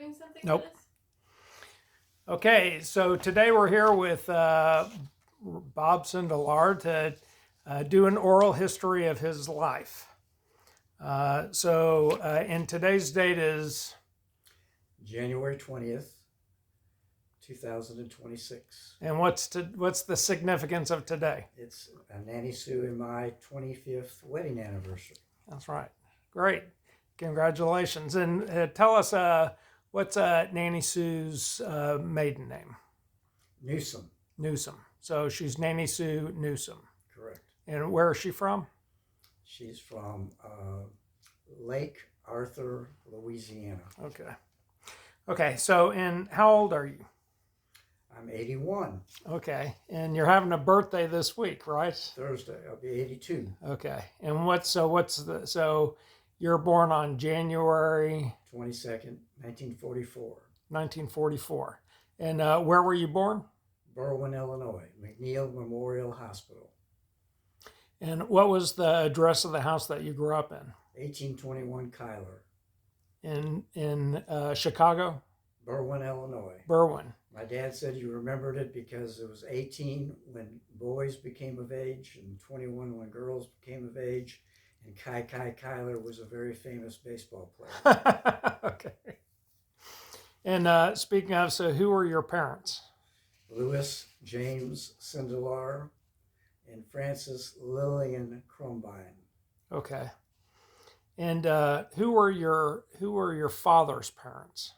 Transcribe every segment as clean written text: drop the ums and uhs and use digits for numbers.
doing something Nope. for this? Okay, so today we're here with Bob Sindelar to do an oral history of his life. And today's date is January 20th, 2026. And what's the significance of today? It's Nanny Sue and my 25th wedding anniversary. That's right. Great. Congratulations. And tell us what's Nanny Sue's maiden name? Newsom. Newsom. So she's Nanny Sue Newsom. Correct. And where is she from? She's from Lake Arthur, Louisiana. Okay. Okay, so and how old are you? I'm 81. Okay, and you're having a birthday this week, right? Thursday, I'll be 82. Okay, and so you're born on January 22nd, 1944. 1944. And where were you born? Berwyn, Illinois, McNeil Memorial Hospital. And what was the address of the house that you grew up in? 1821 Kyler. In Chicago? Berwyn, Illinois. Berwyn. My dad said he remembered it because it was 18 when boys became of age and 21 when girls became of age. And Kai Kyler was a very famous baseball player. Okay. And speaking of, so who were your parents? Louis James Sindelar and Frances Lillian Crumbine. Okay. And who were your father's parents?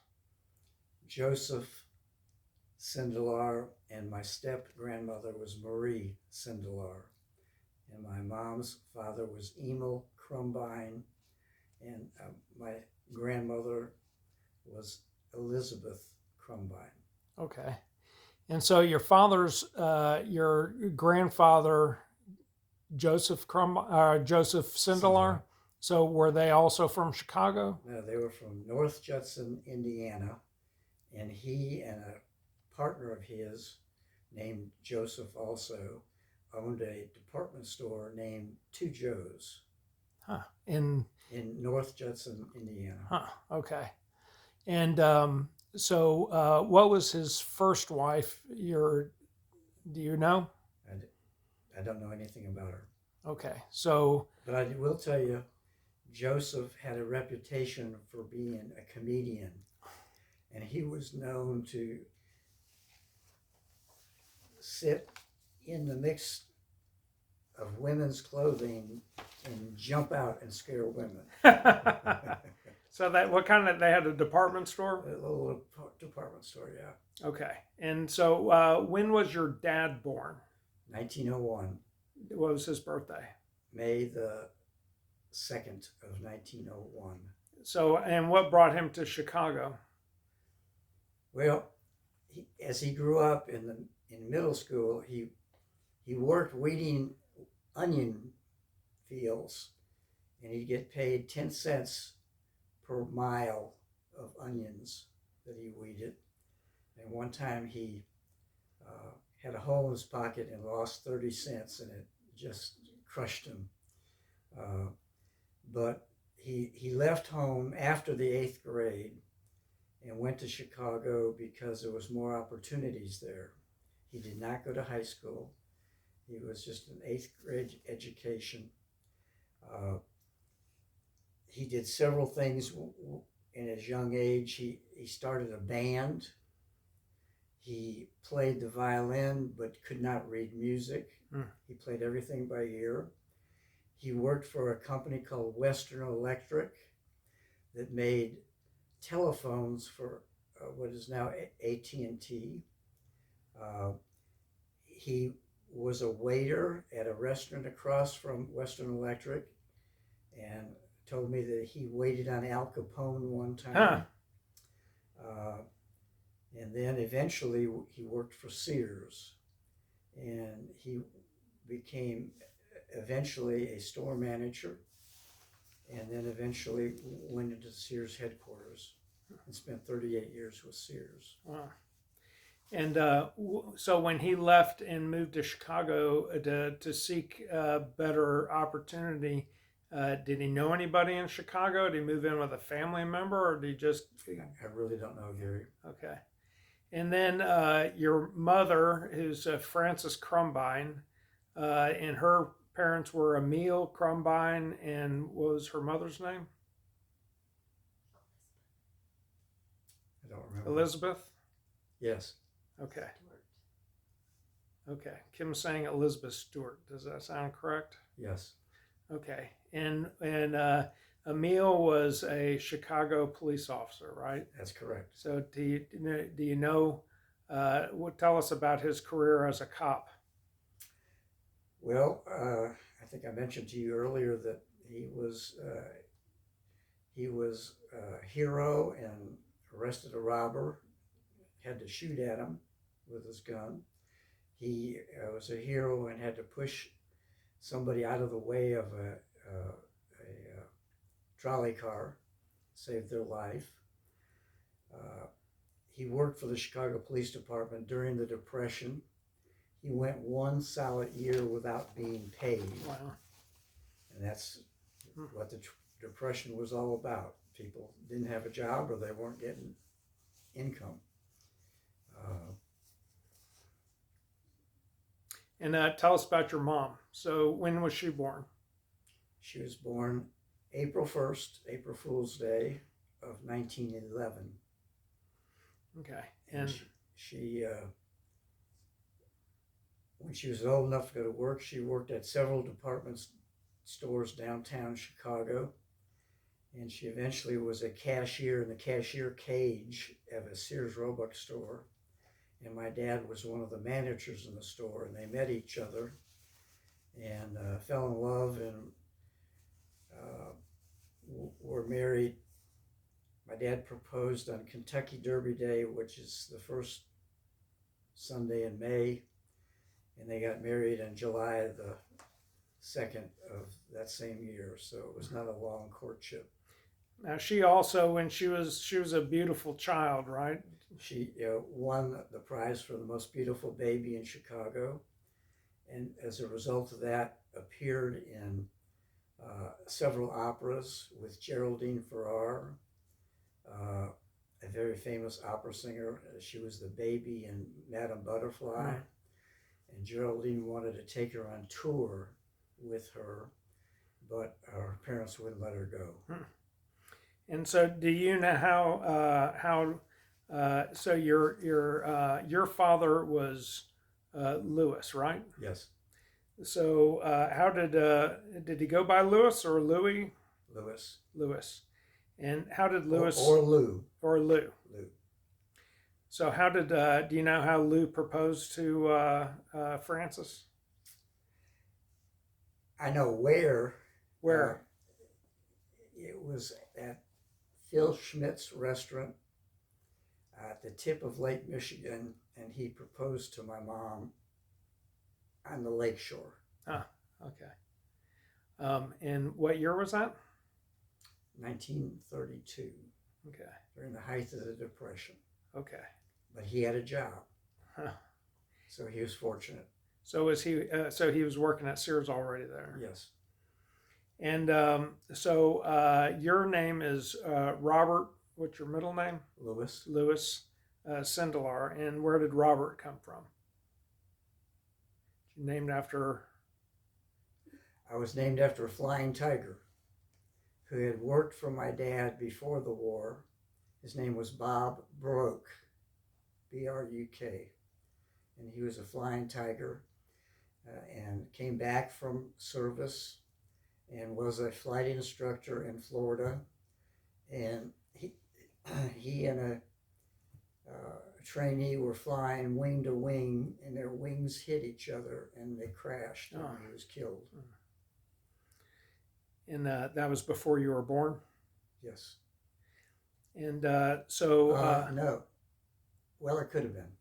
Joseph Sindelar, and my step-grandmother was Marie Sindelar. And my mom's father was Emil Crumbine, and my grandmother was Elizabeth Crumbine. Okay. And so your grandfather, Joseph Sindelar. So were they also from Chicago? No, they were from North Judson, Indiana, and he and a partner of his named Joseph also owned a department store named Two Joes. Huh. In North Judson, Indiana. Huh. Okay. And so what was his first wife? Do you know? I don't know anything about her. Okay. So. But I will tell you, Joseph had a reputation for being a comedian, and he was known to sit in the mix of women's clothing and jump out and scare women. So they had a department store? A little department store, yeah. Okay. And so when was your dad born? 1901. What was his birthday? May the 2nd of 1901. So, and what brought him to Chicago? Well, as he grew up in middle school, he worked weeding onion fields, and he'd get paid 10 cents per mile of onions that he weeded. And one time he had a hole in his pocket and lost 30 cents, and it just crushed him. But he left home after the 8th grade and went to Chicago because there was more opportunities there. He did not go to high school. He was just an 8th grade education. He did several things in his young age. He started a band. He played the violin but could not read music. He played everything by ear. He worked for a company called Western Electric that made telephones for what is now AT&T. He was a waiter at a restaurant across from Western Electric, and told me that he waited on Al Capone one time. And then eventually he worked for Sears, and he became eventually a store manager, and then eventually went into Sears headquarters and spent 38 years with Sears. Wow. And so when he left and moved to Chicago to seek a better opportunity, Did he know anybody in Chicago? Did he move in with a family member, or did he just? I really don't know, Gary. Okay. And then your mother, who's Frances Crumbine, and her parents were Emile Crumbine, and what was her mother's name? I don't remember. Elizabeth? Yes. Okay. Okay. Kim's saying Elizabeth Stewart. Does that sound correct? Yes. Okay. And Emile was a Chicago police officer, right? That's correct. So do you know tell us about his career as a cop? Well, I think I mentioned to you earlier that he was a hero and arrested a robber, had to shoot at him with his gun. He was a hero and had to push somebody out of the way of a trolley car, saved their life. He worked for the Chicago Police Department during the Depression. He went one solid year without being paid. Wow. And that's what the Depression was all about. People didn't have a job or they weren't getting income. And tell us about your mom. So when was she born? She was born April 1st, April Fool's Day of 1911. Okay. And she when she was old enough to go to work, she worked at several department stores downtown Chicago. And she eventually was a cashier in the cashier cage of a Sears Roebuck store. And my dad was one of the managers in the store, and they met each other and fell in love and were married. My dad proposed on Kentucky Derby Day, which is the first Sunday in May, and they got married on July the 2nd of that same year. So it was not a long courtship. Now she also, when she was a beautiful child, right? She won the prize for the most beautiful baby in Chicago, and as a result of that, appeared in several operas with Geraldine Farrar, a very famous opera singer. She was the baby in Madame Butterfly, and Geraldine wanted to take her on tour with her, but her parents wouldn't let her go. And so, do you know how? So your father was Lewis, right? Yes. So how did he go by Lewis or Louis? Lewis. Lewis. And how did Lewis or Lou? Or Lou. Lou. So how did do you know how Lou proposed to Frances? I know where. Where? It was at Phil Schmidt's restaurant at the tip of Lake Michigan, and he proposed to my mom on the lake shore. Ah, okay. And what year was that? 1932. Okay. During the height of the Depression. Okay. But he had a job. Huh. So he was fortunate. So was he? So he was working at Sears already there. Yes. And so your name is Robert. What's your middle name? Lewis. Lewis Sindelar. And where did Robert come from? Named after? I was named after a flying tiger who had worked for my dad before the war. His name was Bob Broke, B-R-U-K. And he was a flying tiger and came back from service and was a flight instructor in Florida. And he and a trainee were flying wing to wing, and their wings hit each other, and they crashed, and he was killed. And that was before you were born? Yes. And so... no. Well, it could have been.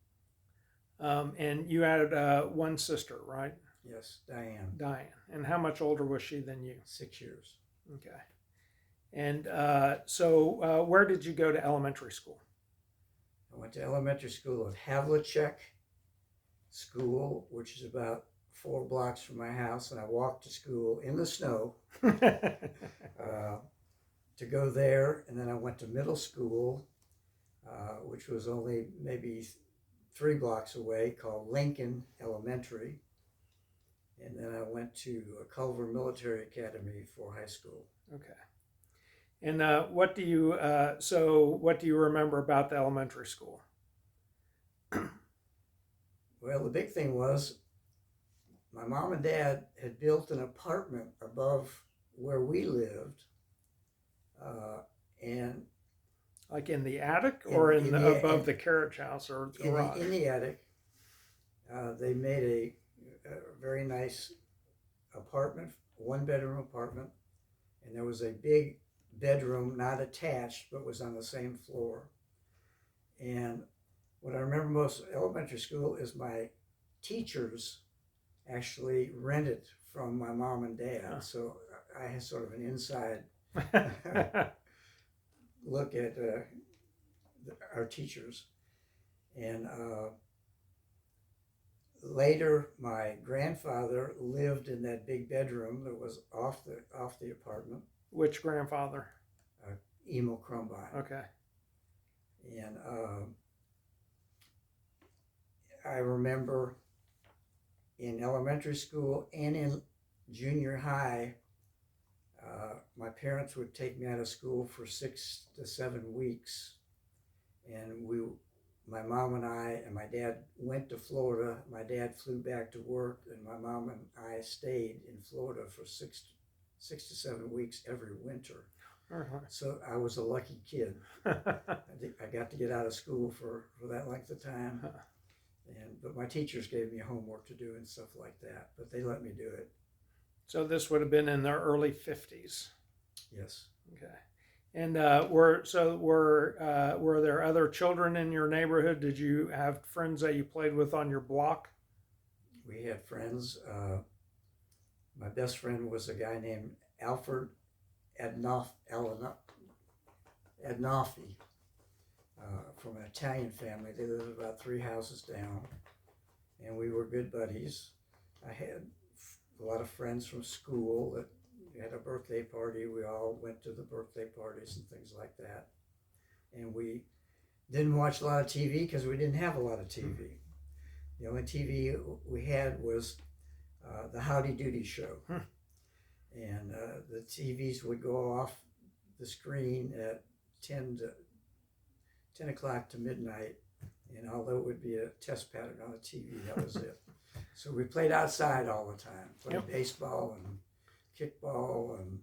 And you had one sister, right? Yes, Diane. Diane. And how much older was she than you? 6 years. Okay. And so where did you go to elementary school? I went to elementary school at Havlicek School, which is about 4 blocks from my house, and I walked to school in the snow uh, to go there. And then I went to middle school, which was only maybe 3 blocks away, called Lincoln Elementary. And then I went to Culver Military Academy for high school. Okay. And what do you what do you remember about the elementary school? Well, the big thing was my mom and dad had built an apartment above where we lived, and Like in the attic or above in, the carriage house or garage? in the attic. They made a very nice apartment, 1 bedroom apartment, and there was a big bedroom, not attached, but was on the same floor. And what I remember most of elementary school is my teachers actually rented from my mom and dad. Huh. So I had sort of an inside look at our teachers. And later, my grandfather lived in that big bedroom that was off the apartment. Which grandfather? Emil Crumbine. Okay. And I remember in elementary school and in junior high, my parents would take me out of school for 6 to 7 weeks, and my mom and I and my dad went to Florida. My dad flew back to work, and my mom and I stayed in Florida for 6 to 7 weeks every winter. Uh-huh. So I was a lucky kid. I got to get out of school for that length of time. But my teachers gave me homework to do and stuff like that, but they let me do it. So this would have been in the early 50s. Yes. Okay. And were there other children in your neighborhood? Did you have friends that you played with on your block? We had friends. My best friend was a guy named Alfred Adnolfi, from an Italian family. They lived about 3 houses down, and we were good buddies. I had a lot of friends from school that had a birthday party. We all went to the birthday parties and things like that. And we didn't watch a lot of TV because we didn't have a lot of TV. The only TV we had was the Howdy Doody show. And the TVs would go off the screen at 10 o'clock to midnight. And although it would be a test pattern on the TV, that was it. So we played outside all the time, played baseball and kickball and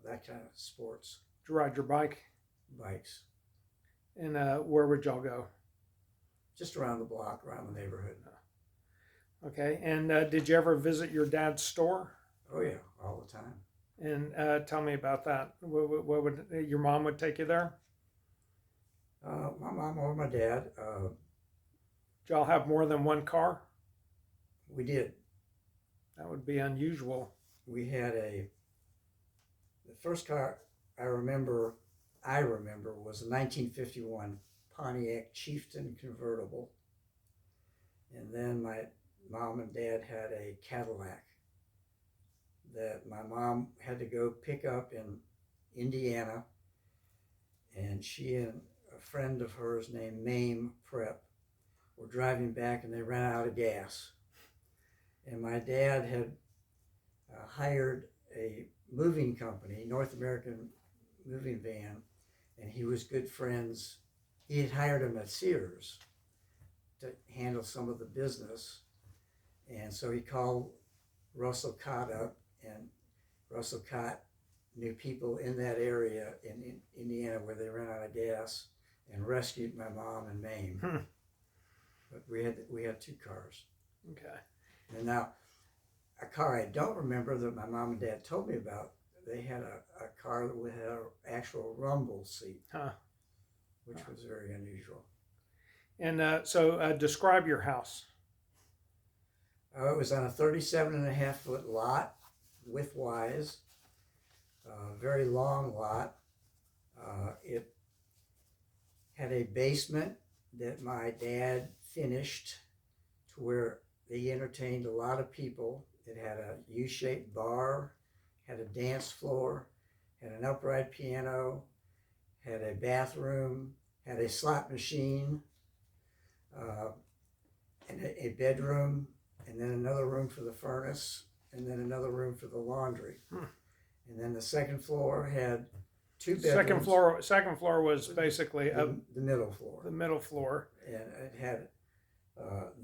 that kind of sports. Did you ride your bike? Bikes. And where would y'all go? Just around the block, around the neighborhood. Okay. And did you ever visit your dad's store? Oh yeah, all the time. And tell me about that. What would your mom would take you there? My mom or my dad. Did y'all have more than one car? We did. That would be unusual. We had the first car I remember was a 1951 Pontiac Chieftain convertible. And then my mom and dad had a Cadillac that my mom had to go pick up in Indiana. And she and a friend of hers named Mame Prep were driving back, and they ran out of gas. And my dad had hired a moving company, North American moving van, and he was good friends. He had hired him at Sears to handle some of the business. And so he called Russell Cott up, and Russell Cott knew people in that area in Indiana where they ran out of gas and rescued my mom and Mame. But we had 2 cars. Okay. And now, a car I don't remember that my mom and dad told me about, they had a car that had an actual rumble seat, which was very unusual. And so describe your house. It was on a 37.5-foot lot, width-wise, very long lot. It had a basement that my dad finished to where they entertained a lot of people. It had a U-shaped bar, had a dance floor, had an upright piano, had a bathroom, had a slot machine, uh, and a bedroom, and then another room for the furnace, and then another room for the laundry. And then the second floor had two bedrooms. Second floor was basically the middle floor. The middle floor. And it had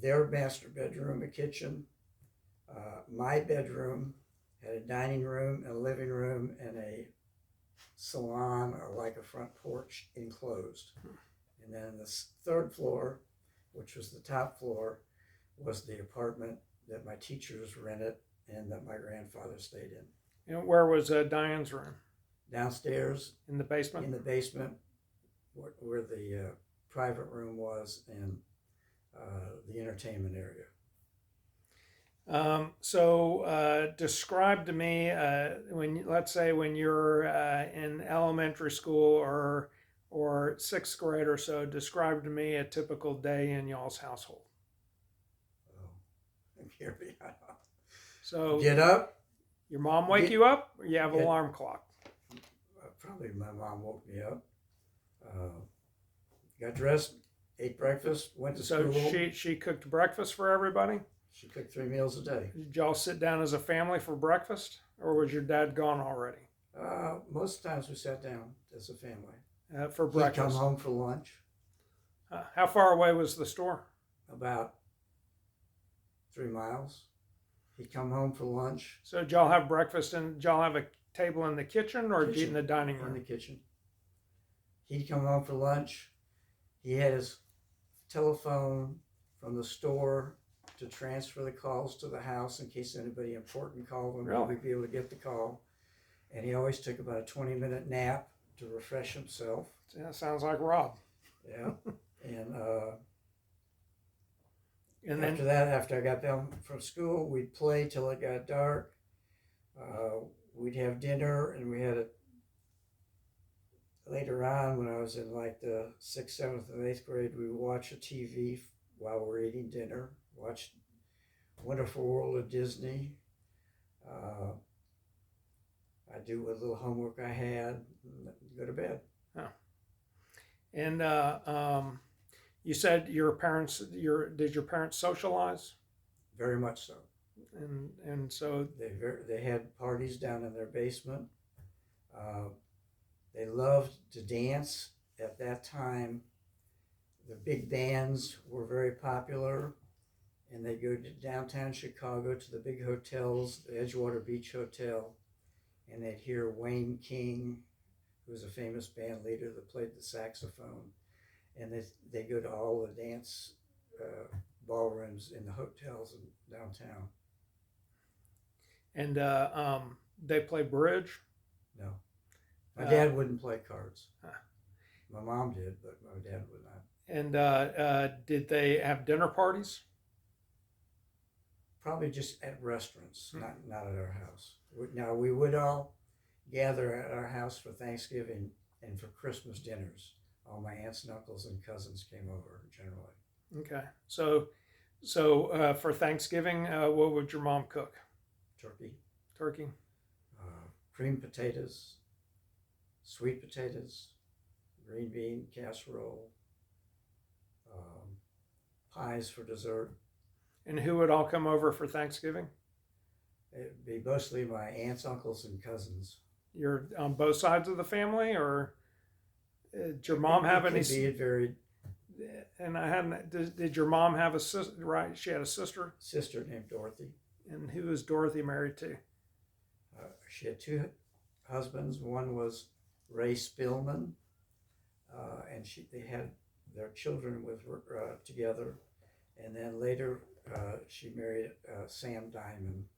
their master bedroom, a kitchen. My bedroom had a dining room, a living room, and a salon, or like a front porch enclosed. And then the third floor, which was the top floor, was the apartment that my teachers rented and that my grandfather stayed in. And where was Diane's room? Downstairs. In the basement? In the basement, where the private room was, and the entertainment area. So describe to me, let's say when you're in elementary school or sixth grade or so, describe to me a typical day in y'all's household. Oh, here we are. So get up. Your mom wake you up, or you have an alarm clock? Probably my mom woke me up. Got dressed, ate breakfast, went to school. So she cooked breakfast for everybody? She cooked 3 meals a day. Did y'all sit down as a family for breakfast, or was your dad gone already? Most times we sat down as a family. For breakfast. He'd come home for lunch. How far away was the store? About 3 miles. He'd come home for lunch. So did y'all have breakfast and did y'all have a table in the kitchen, or did you eat in the dining room? In the kitchen. He'd come home for lunch. He had his telephone from the store to transfer the calls to the house in case anybody important called him. Really? We'd be able to get the call. And he always took about a 20-minute nap to refresh himself. Yeah, sounds like Rob. Yeah. And then after that, after I got down from school, we'd play till it got dark. We'd have dinner, and we had later on, when I was in like the 6th, 7th, and 8th grade, we would watch a TV while we're eating dinner. Watch Wonderful World of Disney. I do what little homework I had, and go to bed. Oh. And you said did your parents socialize? Very much so. And so they had parties down in their basement. They loved to dance. At that time, the big bands were very popular, and they'd go to downtown Chicago to the big hotels, the Edgewater Beach Hotel, and they'd hear Wayne King, who was a famous band leader that played the saxophone, and they go to all the dance ballrooms in the hotels in downtown. And they play bridge? No. My dad wouldn't play cards. Huh. My mom did, but my dad would not. And did they have dinner parties? Probably just at restaurants, not at our house. Now, we would all gather at our house for Thanksgiving and for Christmas dinners. All my aunts and uncles and cousins came over generally. Okay. So for Thanksgiving, what would your mom cook? Turkey. Creamed potatoes, sweet potatoes, green bean casserole, pies for dessert. And who would all come over for Thanksgiving? It'd be mostly my aunts, uncles, and cousins. You're on both sides of the family, or did your mom have any? It varied. And I hadn't. Did your mom have a sister? Right, she had a sister. Sister named Dorothy. And who was Dorothy married to? She had 2 husbands. One was Ray Spillman, and they had their children together. And then later, she married Sam Diamond.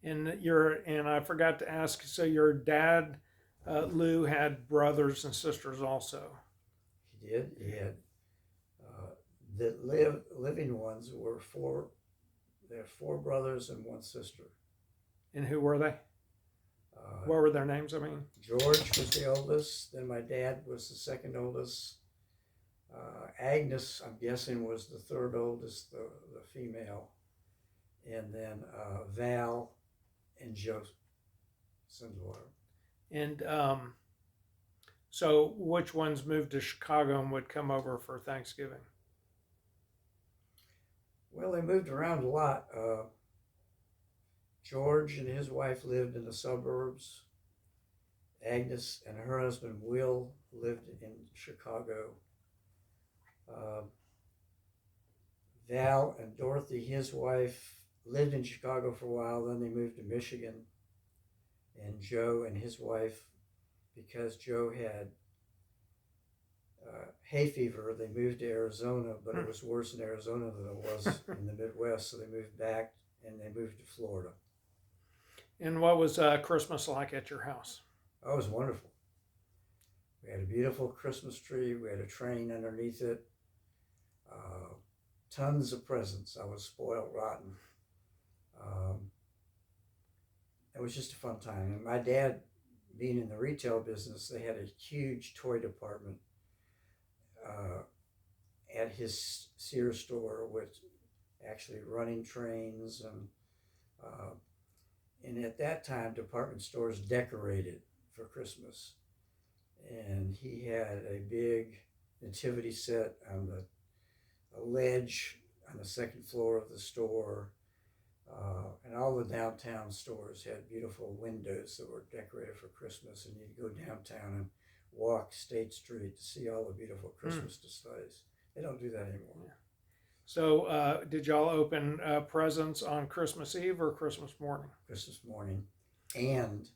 And I forgot to ask. So your dad, Lou, had brothers and sisters also. He did. He had the living ones were 4. They had 4 brothers and 1 sister. And who were they? What were their names? I mean, George was the oldest. Then my dad was the second oldest. Agnes, I'm guessing, was the third oldest, the female, and then Val and Joe Sindelar. And so, which ones moved to Chicago and would come over for Thanksgiving? Well, they moved around a lot. George and his wife lived in the suburbs. Agnes and her husband Will lived in Chicago. Uh, Val and Dorothy, his wife, lived in Chicago for a while. Then they moved to Michigan. And Joe and his wife, because Joe had hay fever, they moved to Arizona, but it was worse in Arizona than it was in the Midwest. So they moved back and they moved to Florida. And what was Christmas like at your house? Oh, it was wonderful. We had a beautiful Christmas tree. We had a train underneath it. Tons of presents. I was spoiled rotten. It was just a fun time. And my dad, being in the retail business, they had a huge toy department at his Sears store with actually running trains and at that time department stores decorated for Christmas, and he had a big nativity set on a ledge on the second floor of the store, and all the downtown stores had beautiful windows that were decorated for Christmas, and you'd go downtown and walk State Street to see all the beautiful Christmas displays. They don't do that anymore. Yeah. So, did y'all open presents on Christmas Eve or Christmas morning? Christmas morning. And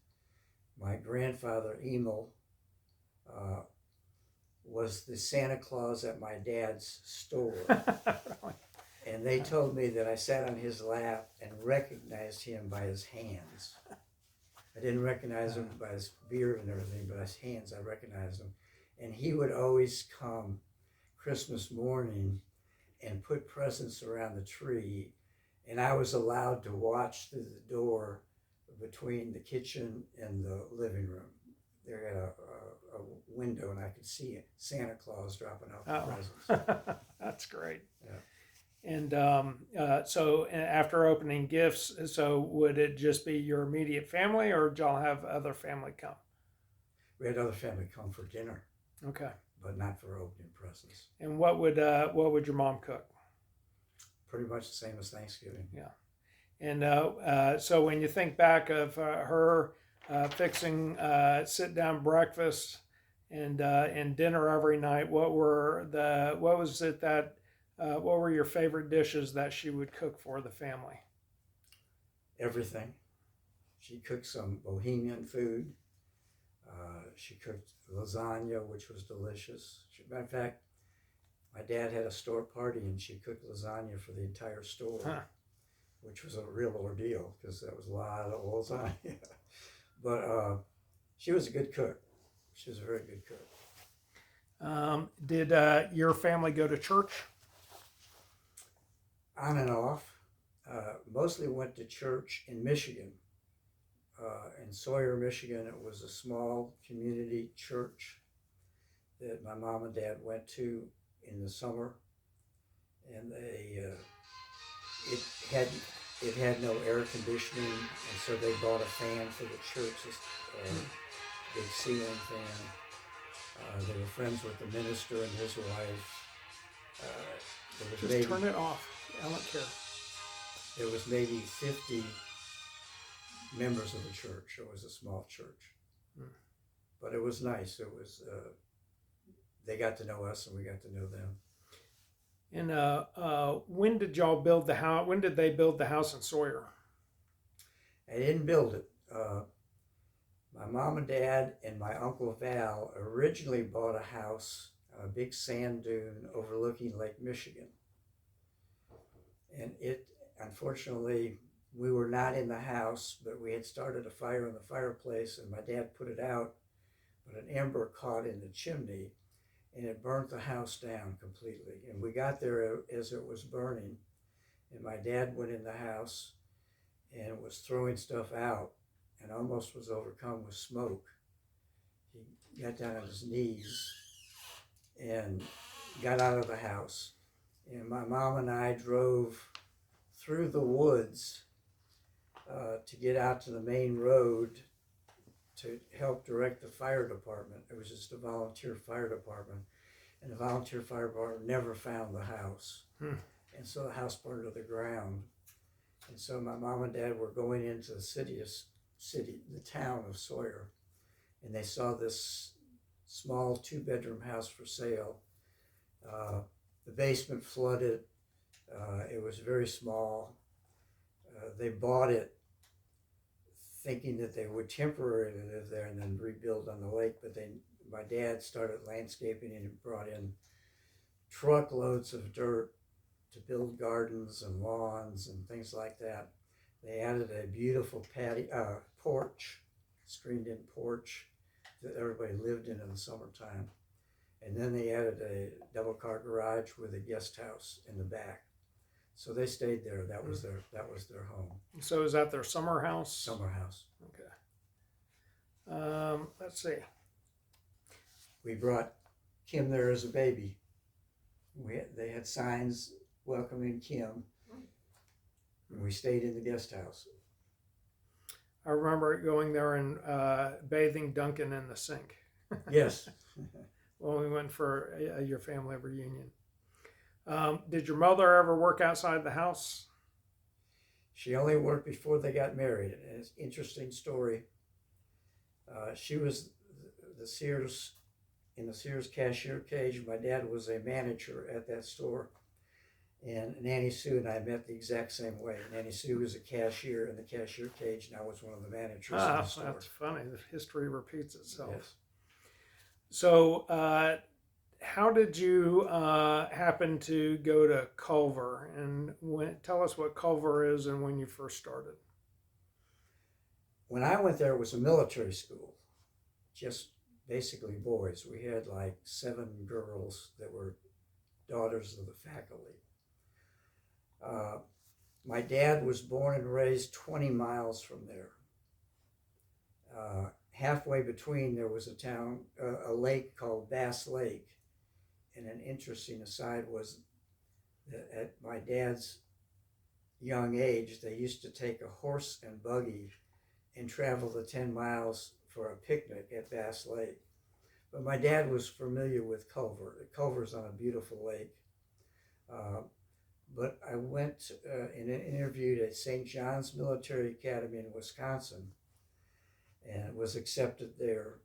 my grandfather, Emil, was the Santa Claus at my dad's store. Really? And they told me that I sat on his lap and recognized him by his hands. I didn't recognize him by his beard and everything, but his hands, I recognized him. And he would always come Christmas morning and put presents around the tree. And I was allowed to watch through the door between the kitchen and the living room. There had a window, and I could see Santa Claus dropping off the presents. That's great. Yeah. And so after opening gifts, so would it just be your immediate family, or did y'all have other family come? We had other family come for dinner. Okay. But not for opening presents. And what would your mom cook? Pretty much the same as Thanksgiving. Yeah. And so when you think back of her fixing sit-down breakfast and dinner every night, what were your favorite dishes that she would cook for the family? Everything. She cooked some Bohemian food. She cooked lasagna, which was delicious. Matter of fact, my dad had a store party and she cooked lasagna for the entire store, which was a real ordeal because that was a lot of lasagna. But she was a good cook. She was a very good cook. Did your family go to church? On and off. Mostly went to church in Michigan. In Sawyer, Michigan, it was a small community church that my mom and dad went to in the summer, and it had no air conditioning, and so they bought a fan for the church, big ceiling fan. They were friends with the minister and his wife. Just turn it off. I don't care. There was maybe 50 members of the church. It was a small church, but it was nice. It was they got to know us and we got to know them. And when did y'all build the house? When did they build the house in Sawyer? I didn't build it. My mom and dad and my uncle Val originally bought a house on a big sand dune overlooking Lake Michigan, and unfortunately, we were not in the house, but we had started a fire in the fireplace, and my dad put it out, but an ember caught in the chimney, and it burnt the house down completely. And we got there as it was burning, and my dad went in the house and was throwing stuff out and almost was overcome with smoke. He got down on his knees and got out of the house. And my mom and I drove through the woods to get out to the main road to help direct the fire department. It was just a volunteer fire department. And the volunteer fire department never found the house. And so the house burned to the ground. And so my mom and dad were going into the town of Sawyer. And they saw this small 2-bedroom house for sale. The basement flooded. It was very small. They bought it thinking that they would temporarily live there and then rebuild on the lake. But my dad started landscaping and brought in truckloads of dirt to build gardens and lawns and things like that. They added a beautiful porch, screened-in porch that everybody lived in the summertime. And then they added a double-car garage with a guest house in the back. So they stayed there. That was their home. So is that their summer house? Summer house. Okay. Let's see. We brought Kim there as a baby. They had signs welcoming Kim. And we stayed in the guest house. I remember going there and bathing Duncan in the sink. Yes. When we went for your family reunion. Did your mother ever work outside the house? She only worked before they got married. And it's an interesting story. She was in the Sears cashier cage. My dad was a manager at that store. And Nanny Sue and I met the exact same way. Nanny Sue was a cashier in the cashier cage, and I was one of the managers in the store. That's funny. The history repeats itself. Yes. So, how did you happen to go to Culver? And tell us what Culver is and when you first started. When I went there, it was a military school, just basically boys. We had like 7 girls that were daughters of the faculty. My dad was born and raised 20 miles from there. Halfway between, there was a lake called Bass Lake. And an interesting aside was that at my dad's young age, they used to take a horse and buggy and travel the 10 miles for a picnic at Bass Lake. But my dad was familiar with Culver. Culver's on a beautiful lake. But I went and interviewed at St. John's Military Academy in Wisconsin and was accepted there.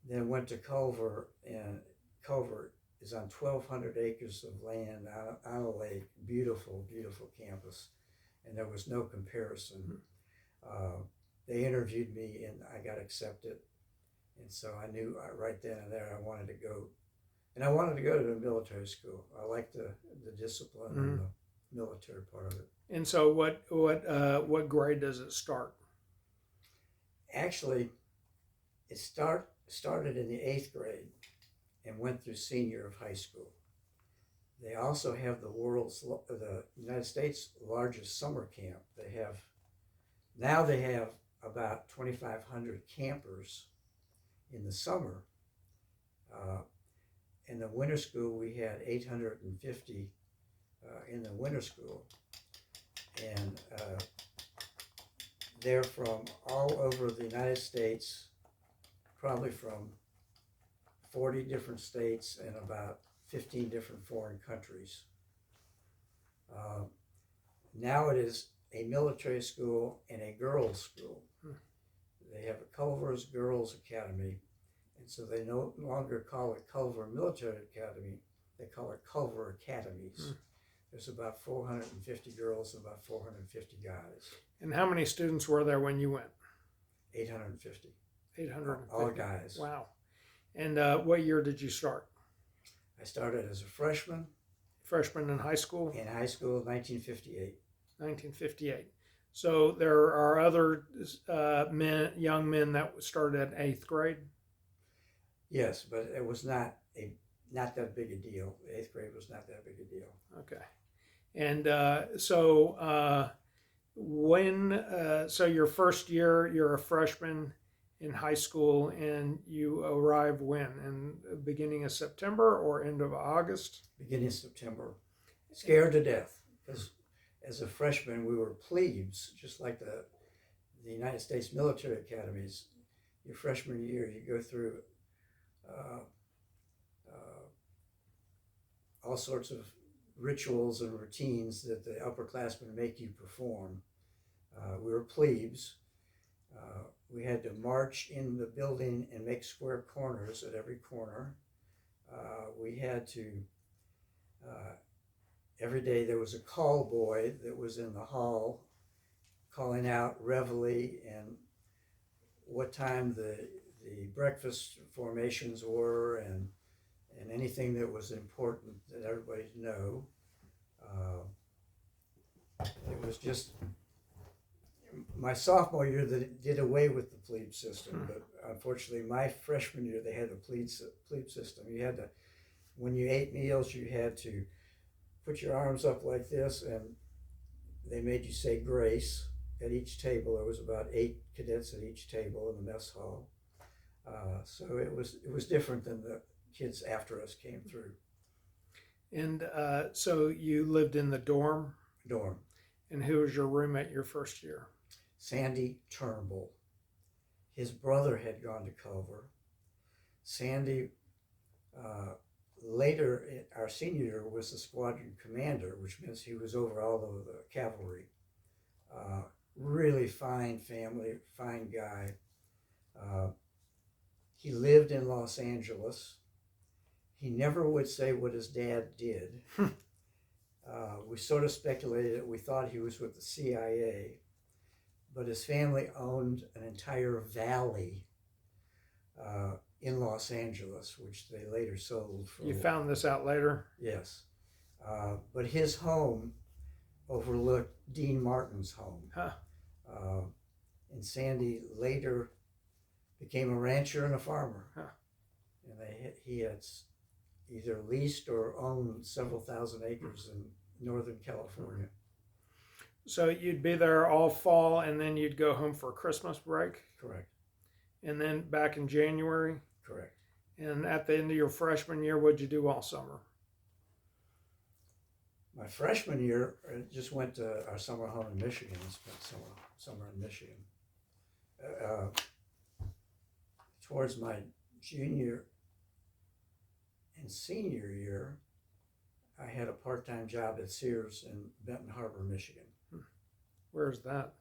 Then went to Culver, and Culver is on 1,200 acres of land on a lake. Beautiful, beautiful campus. And there was no comparison. They interviewed me and I got accepted. And so I knew right then and there I wanted to go. And I wanted to go to the military school. I liked the discipline and the military part of it. And so what grade does it start? Actually, it started in the 8th grade and went through senior of high school. They also have the United States' largest summer camp. They have about 2,500 campers in the summer. In the winter school, we had 850 in the winter school. And they're from all over the United States, probably from 40 different states and about 15 different foreign countries. Now it is a military school and a girls' school. They have a Culver's Girls Academy, and so they no longer call it Culver Military Academy, they call it Culver Academies. There's about 450 girls and about 450 guys. And how many students were there when you went? 850. 850. All guys. Wow. And what year did you start? I started as a freshman. Freshman in high school? In high school, 1958. 1958. So there are other young men that started at 8th grade? Yes, but it was not that big a deal. 8th grade was not that big a deal. Okay. And so your first year, you're a freshman, in high school, and you arrive when? In the beginning of September or end of August? Beginning of September. Scared to death because as a freshman we were plebes, just like the United States military academies. Your freshman year, you go through uh, uh, all sorts of rituals and routines that the upperclassmen make you perform. We were plebes. We had to march in the building and make square corners at every corner. We had to, every day there was a call boy that was in the hall calling out reveille and what time the breakfast formations were and anything that was important that everybody know. It was just my sophomore year that it did away with the plebe system, but unfortunately my freshman year they had the plebe system. You had to, when you ate meals, you had to put your arms up like this, and they made you say grace at each table. There was about 8 cadets at each table in the mess hall. So it was different than the kids after us came through. And so you lived in the dorm? Dorm. And who was your roommate your first year? Sandy Turnbull. His brother had gone to Culver. Sandy, later, our senior year, was the squadron commander, which means he was over all of the cavalry. Really fine family, fine guy. He lived in Los Angeles. He never would say what his dad did. We sort of speculated that we thought he was with the CIA, but his family owned an entire valley in Los Angeles, which they later sold. You found this out later? Yes. But his home overlooked Dean Martin's home. Huh. And Sandy later became a rancher and a farmer. Huh. And he had either leased or owned several thousand acres in Northern California. So you'd be there all fall, and then you'd go home for Christmas break? Correct. And then back in January? Correct. And at the end of your freshman year, what'd you do all summer? My freshman year, I just went to our summer home in Michigan and spent summer in Michigan. Towards my junior and senior year, I had a part-time job at Sears in Benton Harbor, Michigan. Where's that?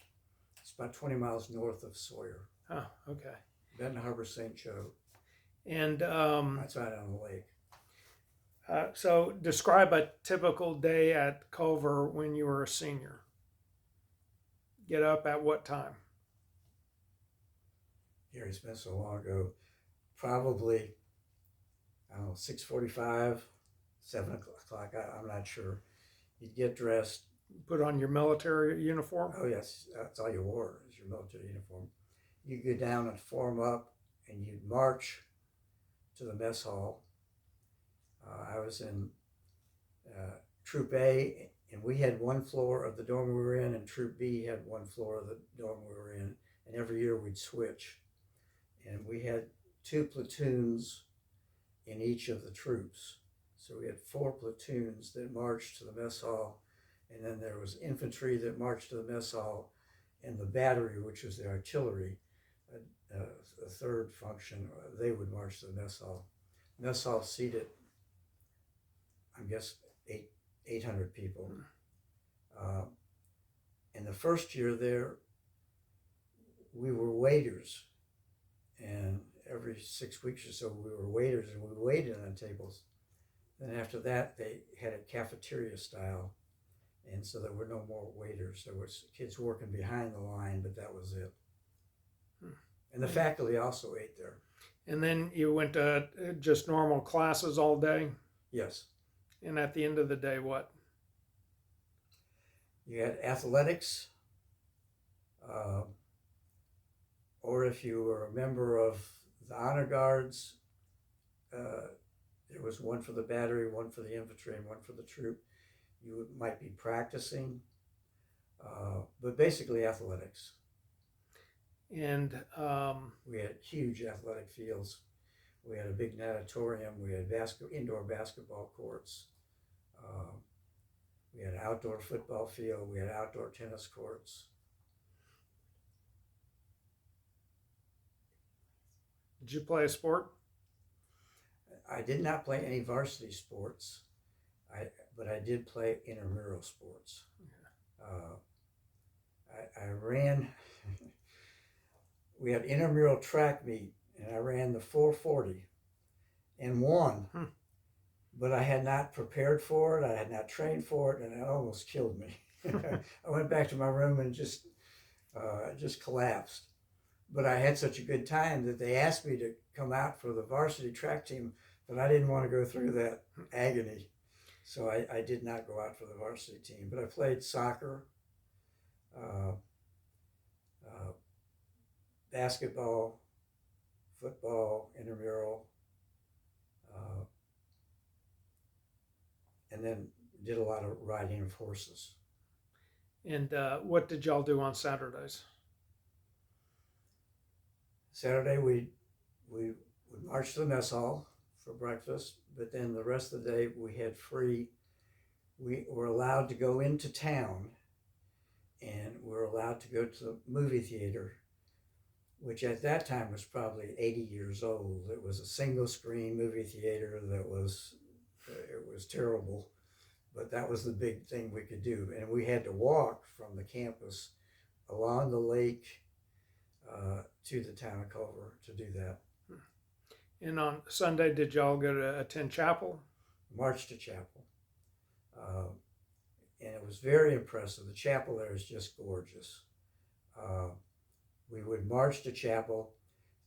It's about 20 miles north of Sawyer. Oh, okay. Benton Harbor, St. Joe. And that's right on the lake. So describe a typical day at Culver when you were a senior. Get up at what time? Here, it's been so long ago. Probably, I don't know, 6:45, 7 o'clock, I'm not sure. You'd get dressed. Put on your military uniform? Oh yes, that's all you wore, is your military uniform. You'd go down and form up, and you'd march to the mess hall. I was in Troop A, and we had one floor of the dorm we were in, and Troop B had one floor of the dorm we were in, and every year we'd switch. And we had 2 platoons in each of the troops. So we had 4 platoons that marched to the mess hall, and then there was infantry that marched to the mess hall, and the battery, which was the artillery, a third function, they would march to the mess hall. Mess hall seated, I guess, 800 people. In the first year there, we were waiters, and every 6 weeks or so we were waiters, and we waited on tables. Then after that, they had it cafeteria style, and so there were no more waiters. There was kids working behind the line, but that was it. And the faculty also ate there. And then you went to just normal classes all day? Yes. And at the end of the day, what? You had athletics, or if you were a member of the honor guards, there was one for the battery, one for the infantry, and one for the troop. You might be practicing, but basically athletics. And We had huge athletic fields. We had a big natatorium. We had indoor basketball courts. Uh, we had an outdoor football field. We had outdoor tennis courts. did you play a sport? I did not play any varsity sports, but I did play intramural sports. Uh, I ran. We had intramural track meet, and I ran the 440 and won. But I had not prepared for it. I had not trained for it, and it almost killed me. I went back to my room and just collapsed. But I had such a good time that they asked me to come out for the varsity track team, but I didn't want to go through that agony. So I did not go out for the varsity team. But I played soccer, uh, uh, basketball, football, intramural, uh, and then did a lot of riding of horses. And what did y'all do on Saturdays? Saturday we would march to the mess hall for breakfast, but then the rest of the day we had free. We were allowed to go into town, and we were allowed to go to the movie theater, which at that time was probably 80 years old. It was a single screen movie theater that was terrible, but that was the big thing we could do. And we had to walk from the campus along the lake to the town of Culver to do that. And on Sunday, did y'all go to attend chapel? March to chapel. And it was very impressive. The chapel there is just gorgeous. We would march to chapel.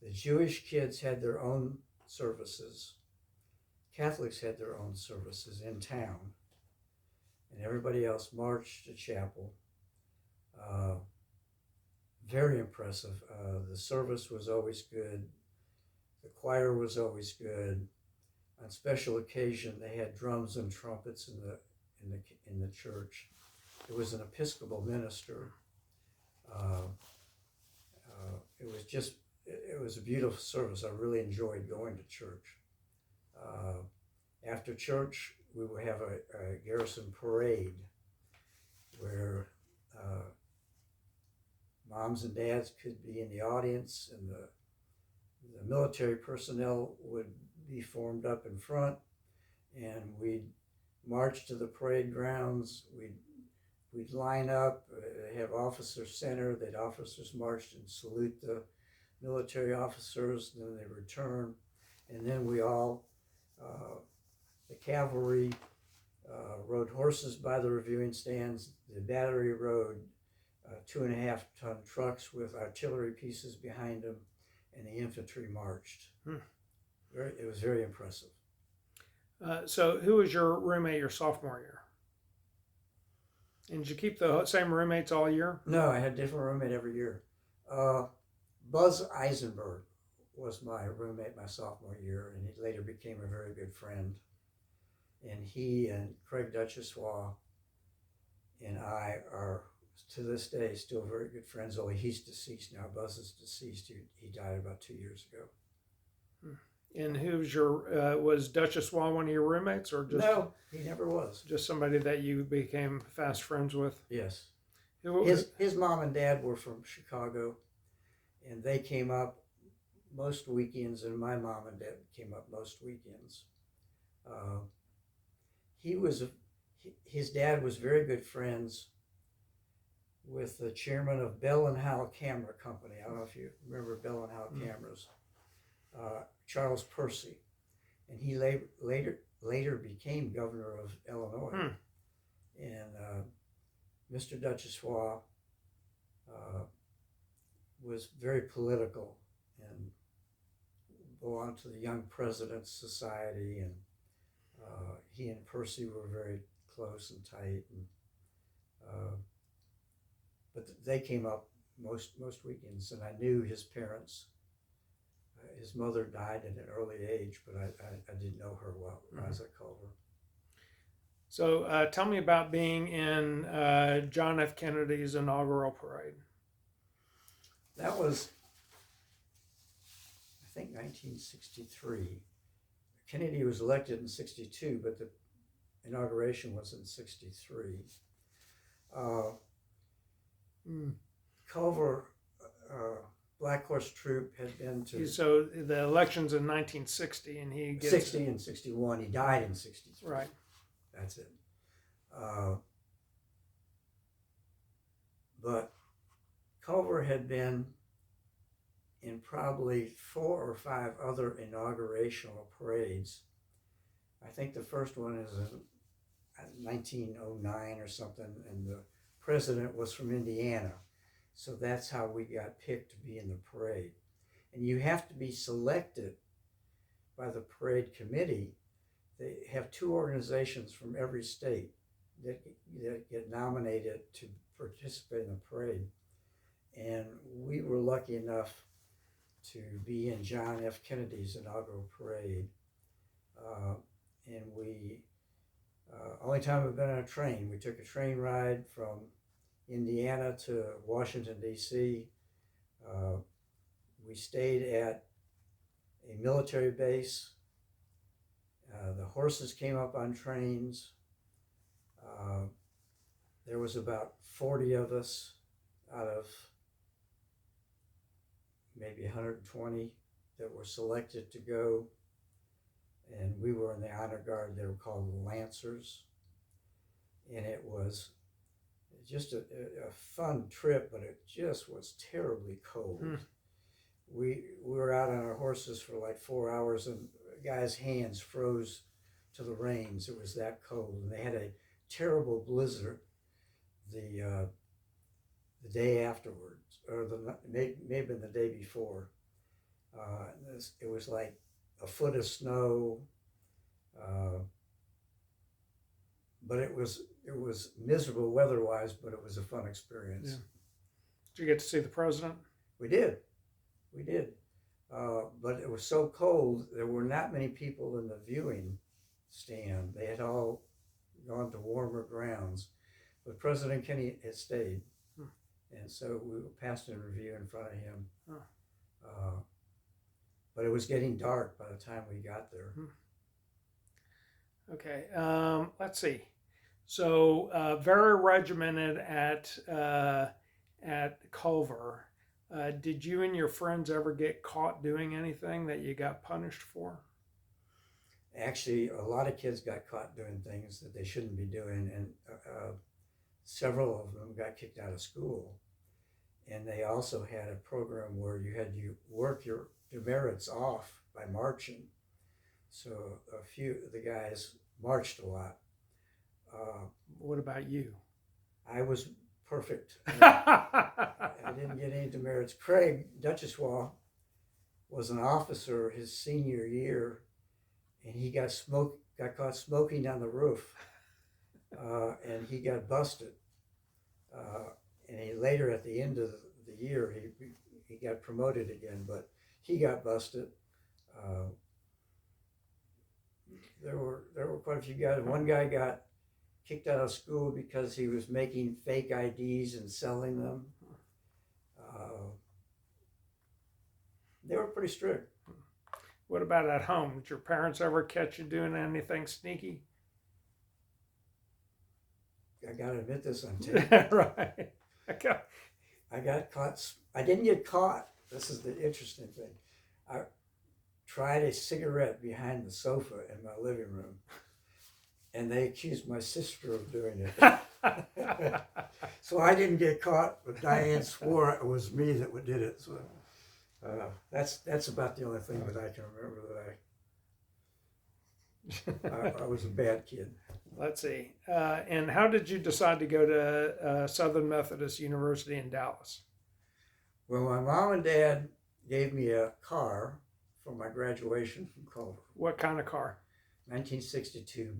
The Jewish kids had their own services. Catholics had their own services in town. And everybody else marched to chapel. Very impressive. The service was always good. The choir was always good. On special occasion, they had drums and trumpets in the church. It was an Episcopal minister. It was a beautiful service. I really enjoyed going to church. After church, we would have a garrison parade where moms and dads could be in the audience, and the military personnel would be formed up in front, and we'd march to the parade grounds. We'd line up, have officers center. They'd officers march and salute the military officers. Then they return, and then we all, the cavalry rode horses by the reviewing stands. The battery rode 2.5-ton trucks with artillery pieces behind them, and the infantry marched. It was very impressive. So who was your roommate your sophomore year? And did you keep the same roommates all year? No, I had a different roommate every year. Buzz Eisenberg was my roommate my sophomore year, and he later became a very good friend. And he and Craig Duchessois and I are, to this day, still very good friends, although he's deceased now. Buzz is deceased. He died about 2 years ago. And was Duchessois one of your roommates, or just No, he never was. just somebody that you became fast friends with? Yes. His mom and dad were from Chicago, and they came up most weekends, and my mom and dad came up most weekends. His dad was very good friends with the chairman of Bell and Howell Camera Company. I don't know if you remember Bell and Howell Cameras. Charles Percy, and he later became governor of Illinois. And Mr. Duchessois was very political and belonged to the Young Presidents Society, and he and Percy were very close and tight. And but they came up most weekends, and I knew his parents. His mother died at an early age, but I didn't know her well as I called her. So tell me about being in John F. Kennedy's inaugural parade. That was, I think, 1963. Kennedy was elected in 62, but the inauguration was in 63. Mm. Culver, Black Horse Troop had been to So the election's in 1960, and he gets 60 and 61. He died in 63. right. That's it. But Culver had been in probably 4 or 5 other inaugurational parades. I think the first one is in 1909 or something, and the president was from Indiana. So that's how we got picked to be in the parade. And you have to be selected by the parade committee. They have 2 organizations from every state that get nominated to participate in the parade. And we were lucky enough to be in John F. Kennedy's inaugural parade. And we, only time I've been on a train, we took a train ride from Indiana to Washington, D.C. We stayed at a military base. The horses came up on trains. There was about 40 of us out of maybe 120 that were selected to go. And we were in the honor guard. They were called the Lancers. And it was just a fun trip, but it just was terribly cold. We were out on our horses for like 4 hours, and the guy's hands froze to the reins. It was that cold. And they had a terrible blizzard the day afterwards, or maybe the day before. It was like a foot of snow, but it was miserable weather-wise, but it was a fun experience. Yeah. Did you get to see the president? We did. But it was so cold, there were not many people in the viewing stand. They had all gone to warmer grounds. But President Kennedy had stayed. And so we passed in review in front of him. But it was getting dark by the time we got there. Okay, let's see. So very regimented at Culver. Did you and your friends ever get caught doing anything that you got punished for? Actually, a lot of kids got caught doing things that they shouldn't be doing, and several of them got kicked out of school. And they also had a program where you had to work your demerits off by marching. So a few of the guys marched a lot. What about you? I was perfect. I didn't get any demerits. Craig Duchessois was an officer his senior year, and he got caught smoking on the roof, and he got busted. And he later, at the end of the year, he got promoted again, but he got busted. There were quite a few guys. One guy got kicked out of school because he was making fake IDs and selling them. They were pretty strict. What about at home? Did your parents ever catch you doing anything sneaky? I gotta admit this on tape. Right. Okay. I got caught. I didn't get caught. This is the interesting thing. I tried a cigarette behind the sofa in my living room, and they accused my sister of doing it. So I didn't get caught, but Diane swore it was me that did it. So that's about the only thing that I can remember that I was a bad kid. Let's see. And how did you decide to go to Southern Methodist University in Dallas? Well, my mom and dad gave me a car for my graduation from Culver. What kind of car? 1962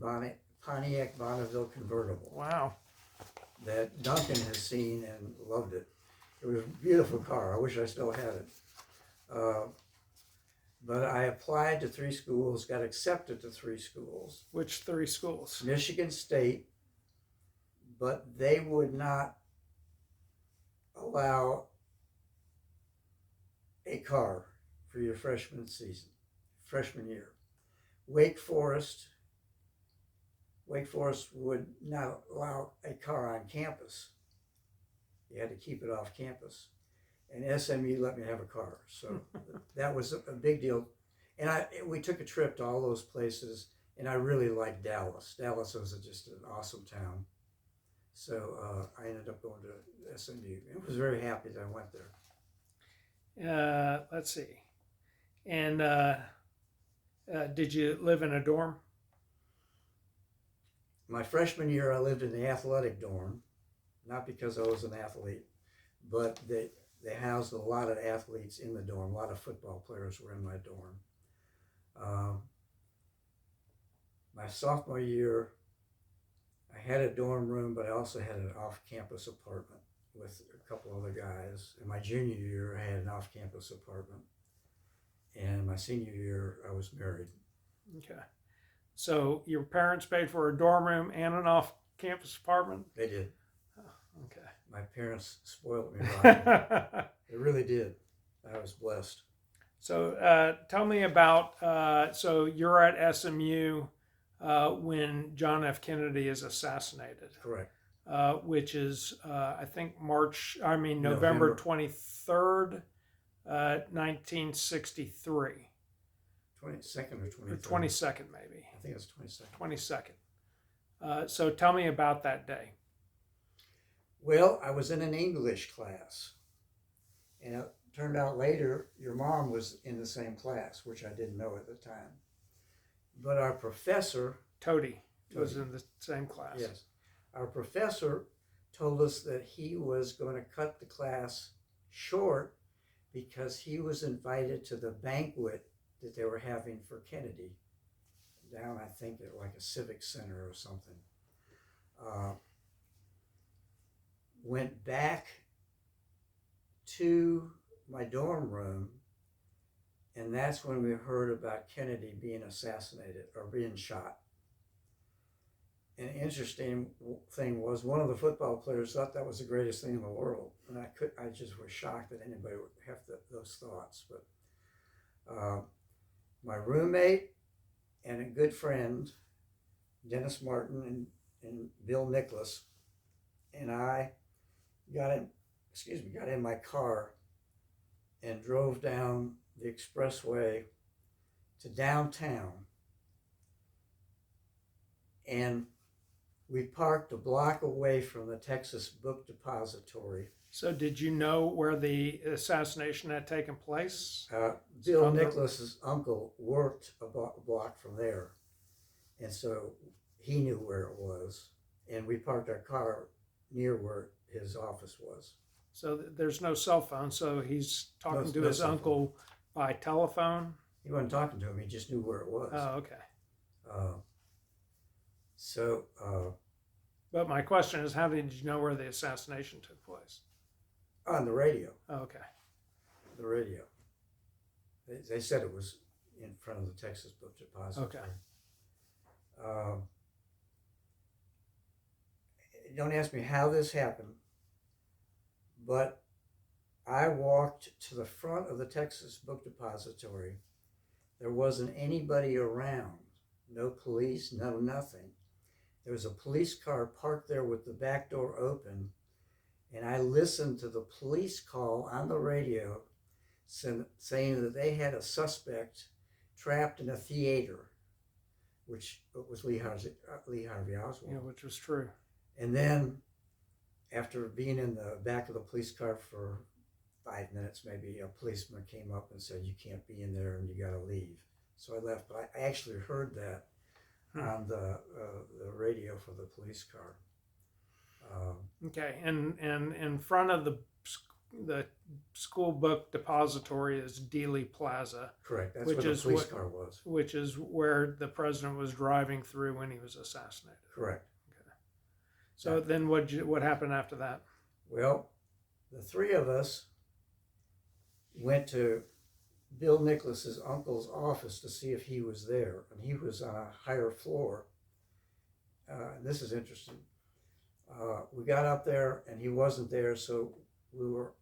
Pontiac Bonneville convertible. Wow. That Duncan has seen and loved it. It was a beautiful car. I wish I still had it. But I applied to 3 schools, got accepted to 3 schools. Which 3 schools? Michigan State, but they would not allow a car for your freshman year. Wake Forest would not allow a car on campus. You had to keep it off campus. And SMU let me have a car. So that was a big deal. And we took a trip to all those places, and I really liked Dallas. Dallas was just an awesome town. So I ended up going to SMU. I was very happy that I went there. Let's see. And did you live in a dorm? My freshman year, I lived in the athletic dorm, not because I was an athlete, but they housed a lot of athletes in the dorm. A lot of football players were in my dorm. My sophomore year, I had a dorm room, but I also had an off-campus apartment with a couple other guys. In my junior year, I had an off-campus apartment. And my senior year, I was married. Okay. So your parents paid for a dorm room and an off-campus apartment? They did. Oh, okay. My parents spoiled me rotten. They really did. I was blessed. So tell me about, so you're at SMU when John F. Kennedy is assassinated. Correct. Which is, I think, November 23rd, 1963. 22nd or 23rd? 22nd, maybe. I think it's 22nd. 22nd. So tell me about that day. Well, I was in an English class, and it turned out later your mom was in the same class, which I didn't know at the time. But our professor... Toady was in the same class. Yes. Our professor told us that he was going to cut the class short because he was invited to the banquet that they were having for Kennedy down, I think, at like a civic center or something. Went back to my dorm room, and that's when we heard about Kennedy being assassinated or being shot. An interesting thing was one of the football players thought that was the greatest thing in the world, and I just was shocked that anybody would have those thoughts. But my roommate and a good friend, Dennis Martin and Bill Nicholas, and I got in my car and drove down the expressway to downtown, and we parked a block away from the Texas Book Depository. So did you know where the assassination had taken place? Bill Nicholas's uncle worked a block from there, and so he knew where it was, and we parked our car near where his office was. So there's no cell phone, so he's talking to his uncle by telephone? He wasn't talking to him, he just knew where it was. Oh, okay. But my question is, how did you know where the assassination took place? On the radio. Oh, okay. The radio. They said it was in front of the Texas Book Depository. Okay. Don't ask me how this happened, but I walked to the front of the Texas Book Depository. There wasn't anybody around. No police, no nothing. There was a police car parked there with the back door open, and I listened to the police call on the radio saying that they had a suspect trapped in a theater, which was Lee Harvey Oswald. Yeah, which was true. And then, after being in the back of the police car for 5 minutes, maybe, a policeman came up and said, "You can't be in there and you got to leave." So I left, but I actually heard that on the radio for the police car. Okay, and in front of the school book depository is Dealey Plaza. Correct. That's where the police car was. Which is where the president was driving through when he was assassinated. Correct. Okay. So then what happened after that? Well, the three of us went to Bill Nicholas's uncle's office to see if he was there, and he was on a higher floor. And this is interesting. We got up there, and he wasn't there, so we were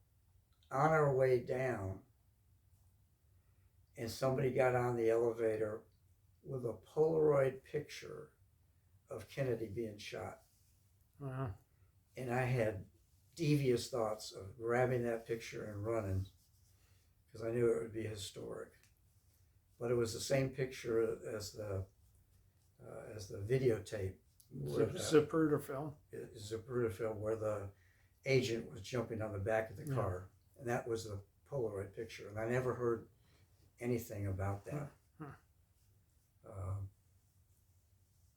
on our way down, and somebody got on the elevator with a Polaroid picture of Kennedy being shot. Wow. And I had devious thoughts of grabbing that picture and running because I knew it would be historic. But it was the same picture as the videotape. Zapruder film. Zapruder film where the agent was jumping on the back of the car, and that was the Polaroid picture. And I never heard anything about that.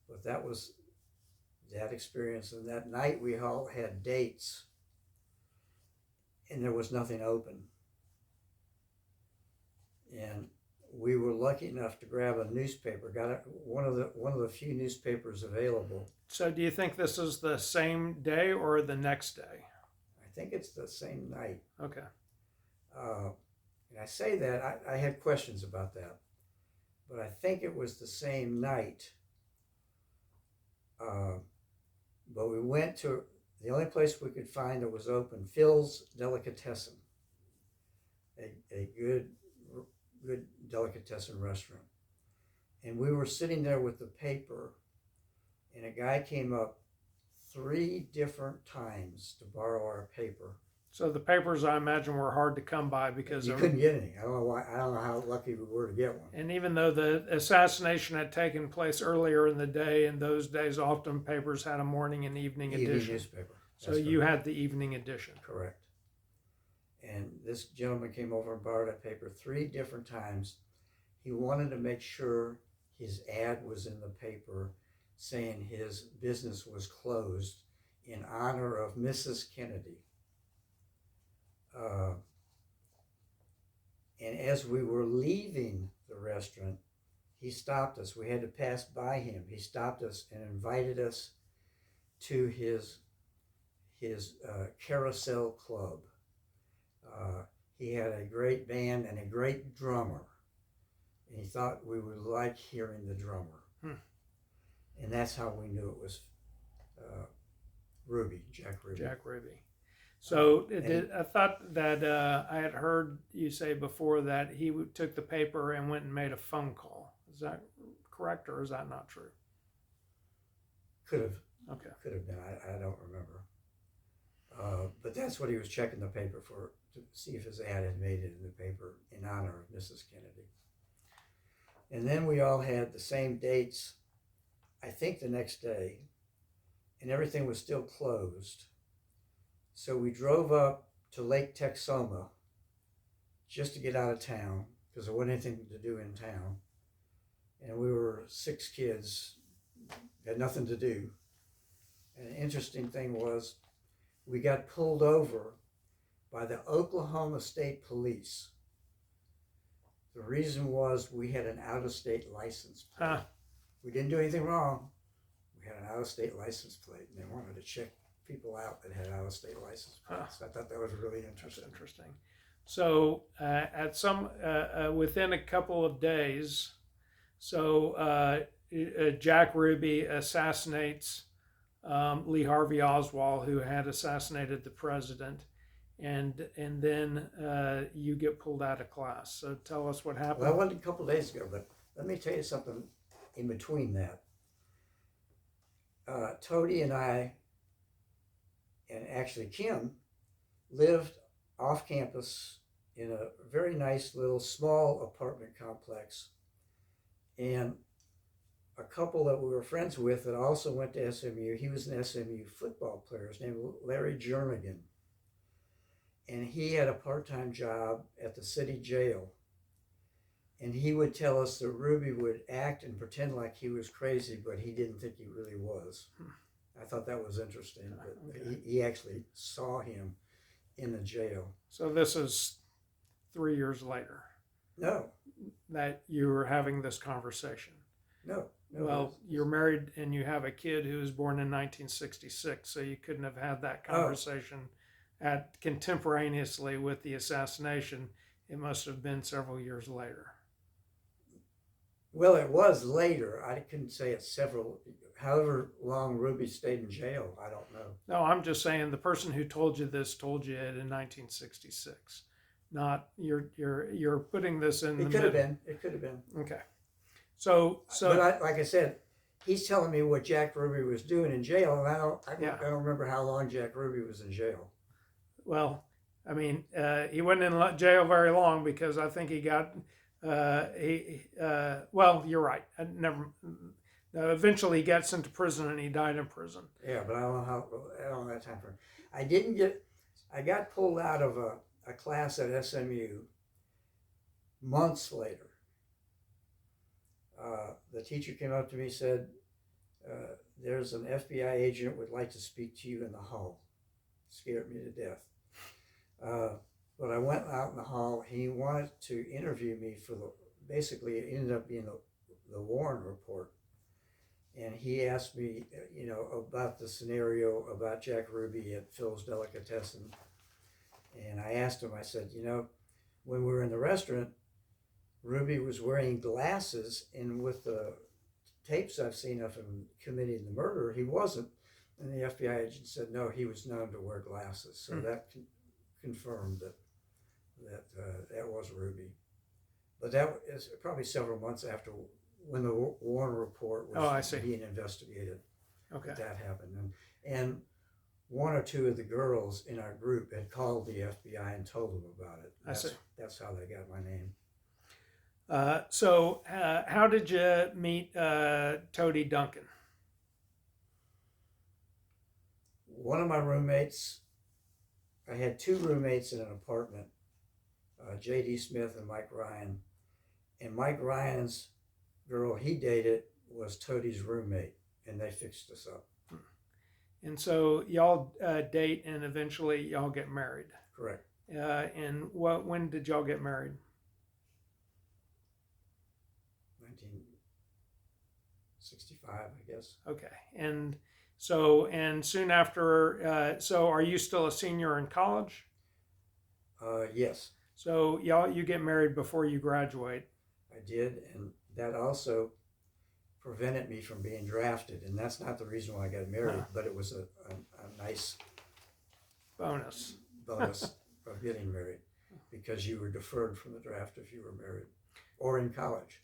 But that was that experience. And that night we all had dates, and there was nothing open. And we were lucky enough to grab a newspaper. One of the few newspapers available. So, do you think this is the same day or the next day? I think it's the same night. Okay. And I say that I had questions about that, but I think it was the same night. But we went to the only place we could find that was open, Phil's Delicatessen, a good delicatessen restaurant. And we were sitting there with the paper, and a guy came up 3 different times to borrow our paper. So the papers, I imagine, were hard to come by because you couldn't get any. I don't know why. I don't know how lucky we were to get one. And even though the assassination had taken place earlier in the day, in those days, often papers had a morning and evening edition. Newspaper. So you had the evening edition. Correct. And this gentleman came over and borrowed a paper 3 different times. He wanted to make sure his ad was in the paper saying his business was closed in honor of Mrs. Kennedy. And as we were leaving the restaurant, he stopped us. We had to pass by him. He stopped us and invited us to his carousel club. He had a great band and a great drummer, and he thought we would like hearing the drummer. And that's how we knew it was Jack Ruby. Jack Ruby. So I thought that I had heard you say before that he took the paper and went and made a phone call. Is that correct, or is that not true? Could have. Okay. Could have been. I don't remember. But that's what he was checking the paper for, to see if his ad had made it in the paper in honor of Mrs. Kennedy. And then we all had the same dates, I think the next day, and everything was still closed. So we drove up to Lake Texoma just to get out of town because there wasn't anything to do in town. And we were 6 kids, had nothing to do. And an interesting thing was we got pulled over by the Oklahoma State Police. The reason was we had an out-of-state license plate. We didn't do anything wrong. We had an out-of-state license plate, and they wanted to check people out that had out-of-state license plates. I thought that was really interesting. That's interesting. So within a couple of days, Jack Ruby assassinates Lee Harvey Oswald, who had assassinated the president, and then you get pulled out of class. So tell us what happened. Well, that wasn't a couple of days ago, but let me tell you something in between that. Toady and I, and actually Kim, lived off campus in a very nice little small apartment complex. And a couple that we were friends with that also went to SMU, he was an SMU football player. His name was Larry Jernigan. And he had a part-time job at the city jail. And he would tell us that Ruby would act and pretend like he was crazy, but he didn't think he really was. I thought that was interesting. But Okay. he actually saw him in the jail. So this is 3 years later No, that you were having this conversation. no. Well, you're married and you have a kid who was born in 1966, so you couldn't have had that conversation contemporaneously with the assassination. It must have been several years later. Well, it was later. I couldn't say it's however long Ruby stayed in jail, I don't know. No, I'm just saying the person who told you this told you it in 1966, not you're putting this in the It could have middle. been. It could have been. Okay. So But like I said, he's telling me what Jack Ruby was doing in jail, and yeah. I don't remember how long Jack Ruby was in jail. Well, I mean, he wasn't in jail very long because I think he got well, you're right. I never. Eventually, he gets into prison and he died in prison. Yeah, but I don't know that time frame. I didn't get. I got pulled out of a class at SMU months later. The teacher came up to me and said, "There's an FBI agent would like to speak to you in the hall." Scared me to death. But I went out in the hall. He wanted to interview me for basically it ended up being the Warren report. And he asked me, about the scenario about Jack Ruby at Phil's Delicatessen. And I asked him, I said, when we were in the restaurant, Ruby was wearing glasses, and with the tapes I've seen of him committing the murder, he wasn't. And the FBI agent said, no, he was known to wear glasses. So that confirmed that was Ruby. But that is probably several months after when the Warren report was being investigated. Okay. That happened. And one or two of the girls in our group had called the FBI and told them about it. That's how they got my name. So how did you meet Toady Duncan? One of my roommates, I had two roommates in an apartment, J.D. Smith and Mike Ryan. And Mike Ryan's girl he dated was Toadie's roommate, and they fixed us up. And so y'all date, and eventually y'all get married. Correct. And when did y'all get married? 1965, I guess. Okay. And so, soon after, so are you still a senior in college? Yes. So you get married before you graduate. I did, and that also prevented me from being drafted, and that's not the reason why I got married, but it was a nice bonus of getting married, because you were deferred from the draft if you were married or in college.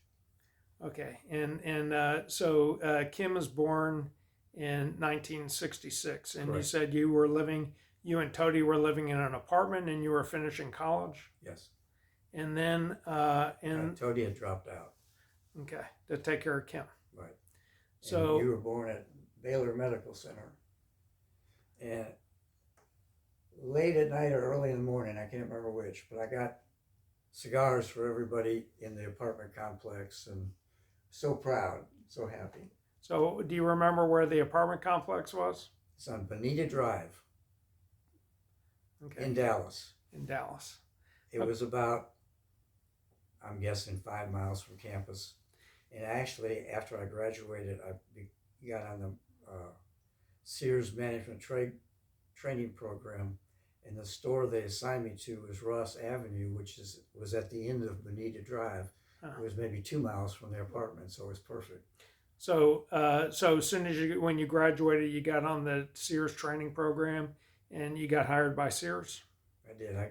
Okay, and so Kim was born in 1966, and Correct. You said you and Toady were living in an apartment, and you were finishing college. Yes. And then Toady had dropped out. Okay, to take care of Kim. Right. So you were born at Baylor Medical Center, and late at night or early in the morning, I can't remember which, but I got cigars for everybody in the apartment complex, and so proud, so happy. So do you remember where the apartment complex was? It's on Bonita Drive. Okay. In Dallas. In Dallas. It was about, I'm guessing, 5 miles from campus. And actually, after I graduated, I got on the Sears Management Training Program, and the store they assigned me to was Ross Avenue, which was at the end of Bonita Drive. It was maybe 2 miles from their apartment, so it was perfect. So, so as soon as when you graduated, you got on the Sears training program, and you got hired by Sears. I did. I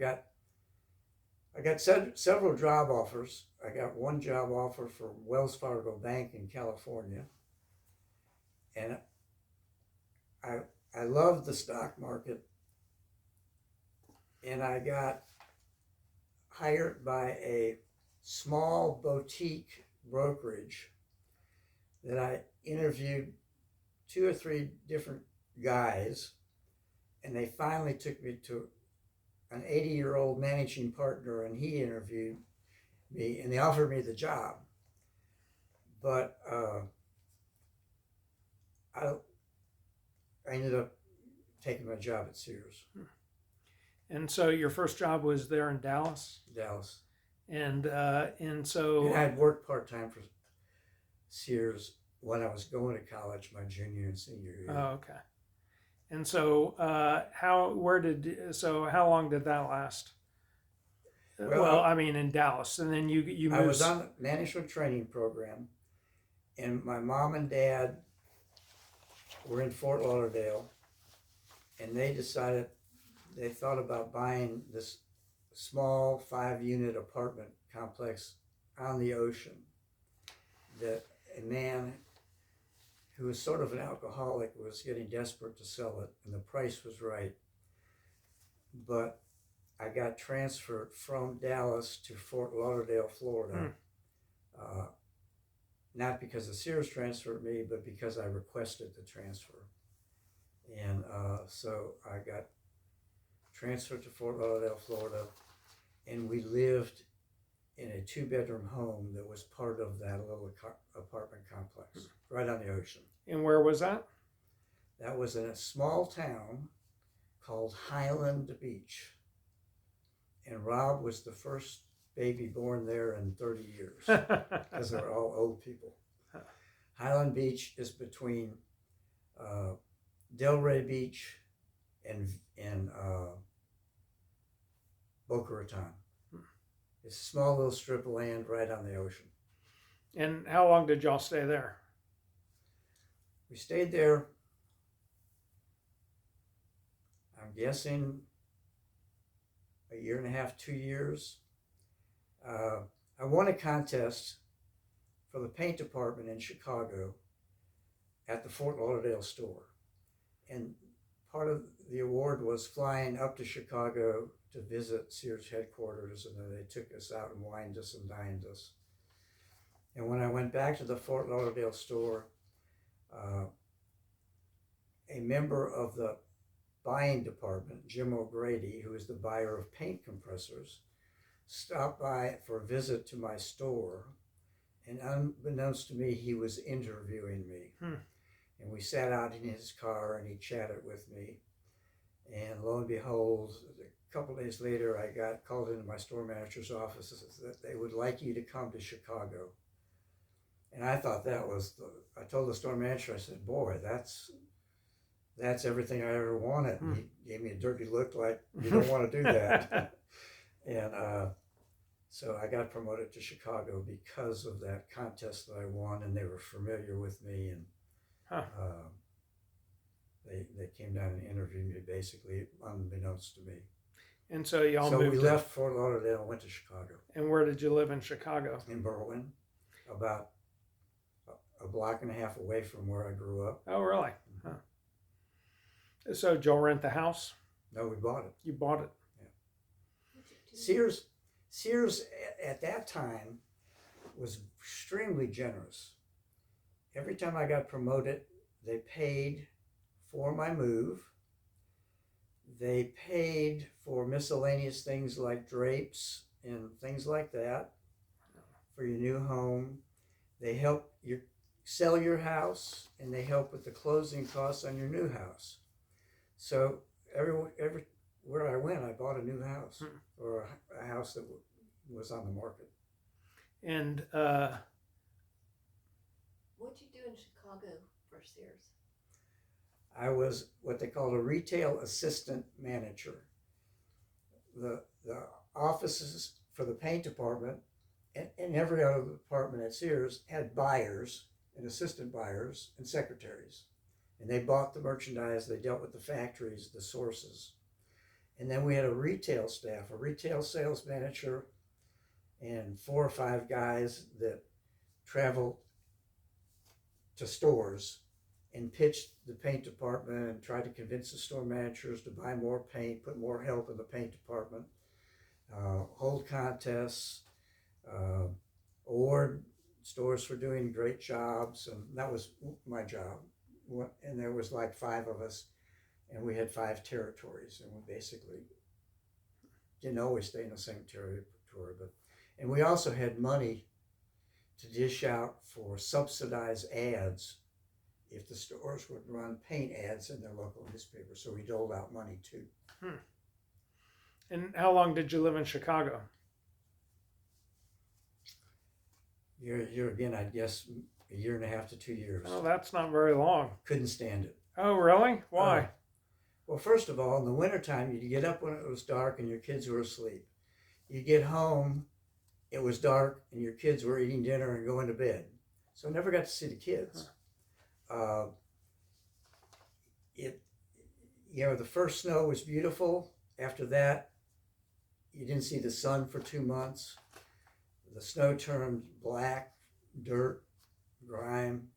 got several job offers. I got one job offer for Wells Fargo Bank in California, and I loved the stock market, and I got hired by a small boutique brokerage that I interviewed 2 or 3 different guys, and they finally took me to an 80-year-old managing partner, and he interviewed me, and they offered me the job. But I ended up taking my job at Sears. And so your first job was there in Dallas? Dallas. And so... And I'd worked part-time for Sears when I was going to college my junior and senior year. Oh, okay. And so how long did that last? Well, I mean, in Dallas, and then you moved. I was on the management training program, and my mom and dad were in Fort Lauderdale, and they thought about buying this small 5-unit apartment complex on the ocean that a man who was sort of an alcoholic was getting desperate to sell it, and the price was right. But I got transferred from Dallas to Fort Lauderdale, Florida. Uh, not because the Sears transferred me, but because I requested the transfer. And so I got transferred to Fort Lauderdale, Florida, and we lived in a 2-bedroom home that was part of that little apartment complex right on the ocean. And where was that? That was in a small town called Highland Beach. And Rob was the first baby born there in 30 years because they were all old people. Highland Beach is between Delray Beach and Boca Raton. It's a small little strip of land right on the ocean. And how long did y'all stay there? We stayed there, I'm guessing, a year and a half, 2 years. I won a contest for the paint department in Chicago at the Fort Lauderdale store. And part of the award was flying up to Chicago to visit Sears headquarters, and then they took us out and wined us and dined us. And when I went back to the Fort Lauderdale store, a member of the buying department, Jim O'Grady, who is the buyer of paint compressors, stopped by for a visit to my store, and unbeknownst to me, he was interviewing me. And we sat out in his car and he chatted with me. And lo and behold, a couple of days later, I got called into my store manager's office that they would like you to come to Chicago. And I thought that was I told the store manager, I said, boy, that's everything I ever wanted. And he gave me a dirty look like, you don't want to do that. And so I got promoted to Chicago because of that contest that I won, and they were familiar with me, and they came down and interviewed me, basically, unbeknownst to me. And so y'all So moved. we left Fort Lauderdale and went to Chicago. And where did you live in Chicago? In Berwyn, about a block and a half away from where I grew up. Oh, really? So did y'all rent the house? No, we bought it. You bought it? Yeah. Sears at that time was extremely generous. Every time I got promoted, they paid for my move. They paid for miscellaneous things like drapes and things like that for your new home. They help you sell your house, and they help with the closing costs on your new house. So everywhere I went, I bought a new house or a house that was on the market. And what'd you do in Chicago for Sears? I was what they called a retail assistant manager. The offices for the paint department and every other department at Sears had buyers and assistant buyers and secretaries. And they bought the merchandise, they dealt with the factories, the sources. And then we had a retail staff, a retail sales manager, and 4 or 5 guys that traveled to stores and pitched the paint department and tried to convince the store managers to buy more paint, put more help in the paint department, hold contests, award stores for doing great jobs, and that was my job. And there was like 5 of us, and we had 5 territories, and we basically didn't always stay in the same territory, and we also had money to dish out for subsidized ads if the stores would run paint ads in their local newspaper, so we doled out money too. And how long did you live in Chicago? You're again, I'd guess, a year and a half to 2 years. Oh, that's not very long. Couldn't stand it. Oh, really? Why? Well, first of all, in the wintertime, you'd get up when it was dark and your kids were asleep. You get home, it was dark, and your kids were eating dinner and going to bed. So I never got to see the kids. The first snow was beautiful. After that, you didn't see the sun for 2 months. The snow turned black, dirt, grime.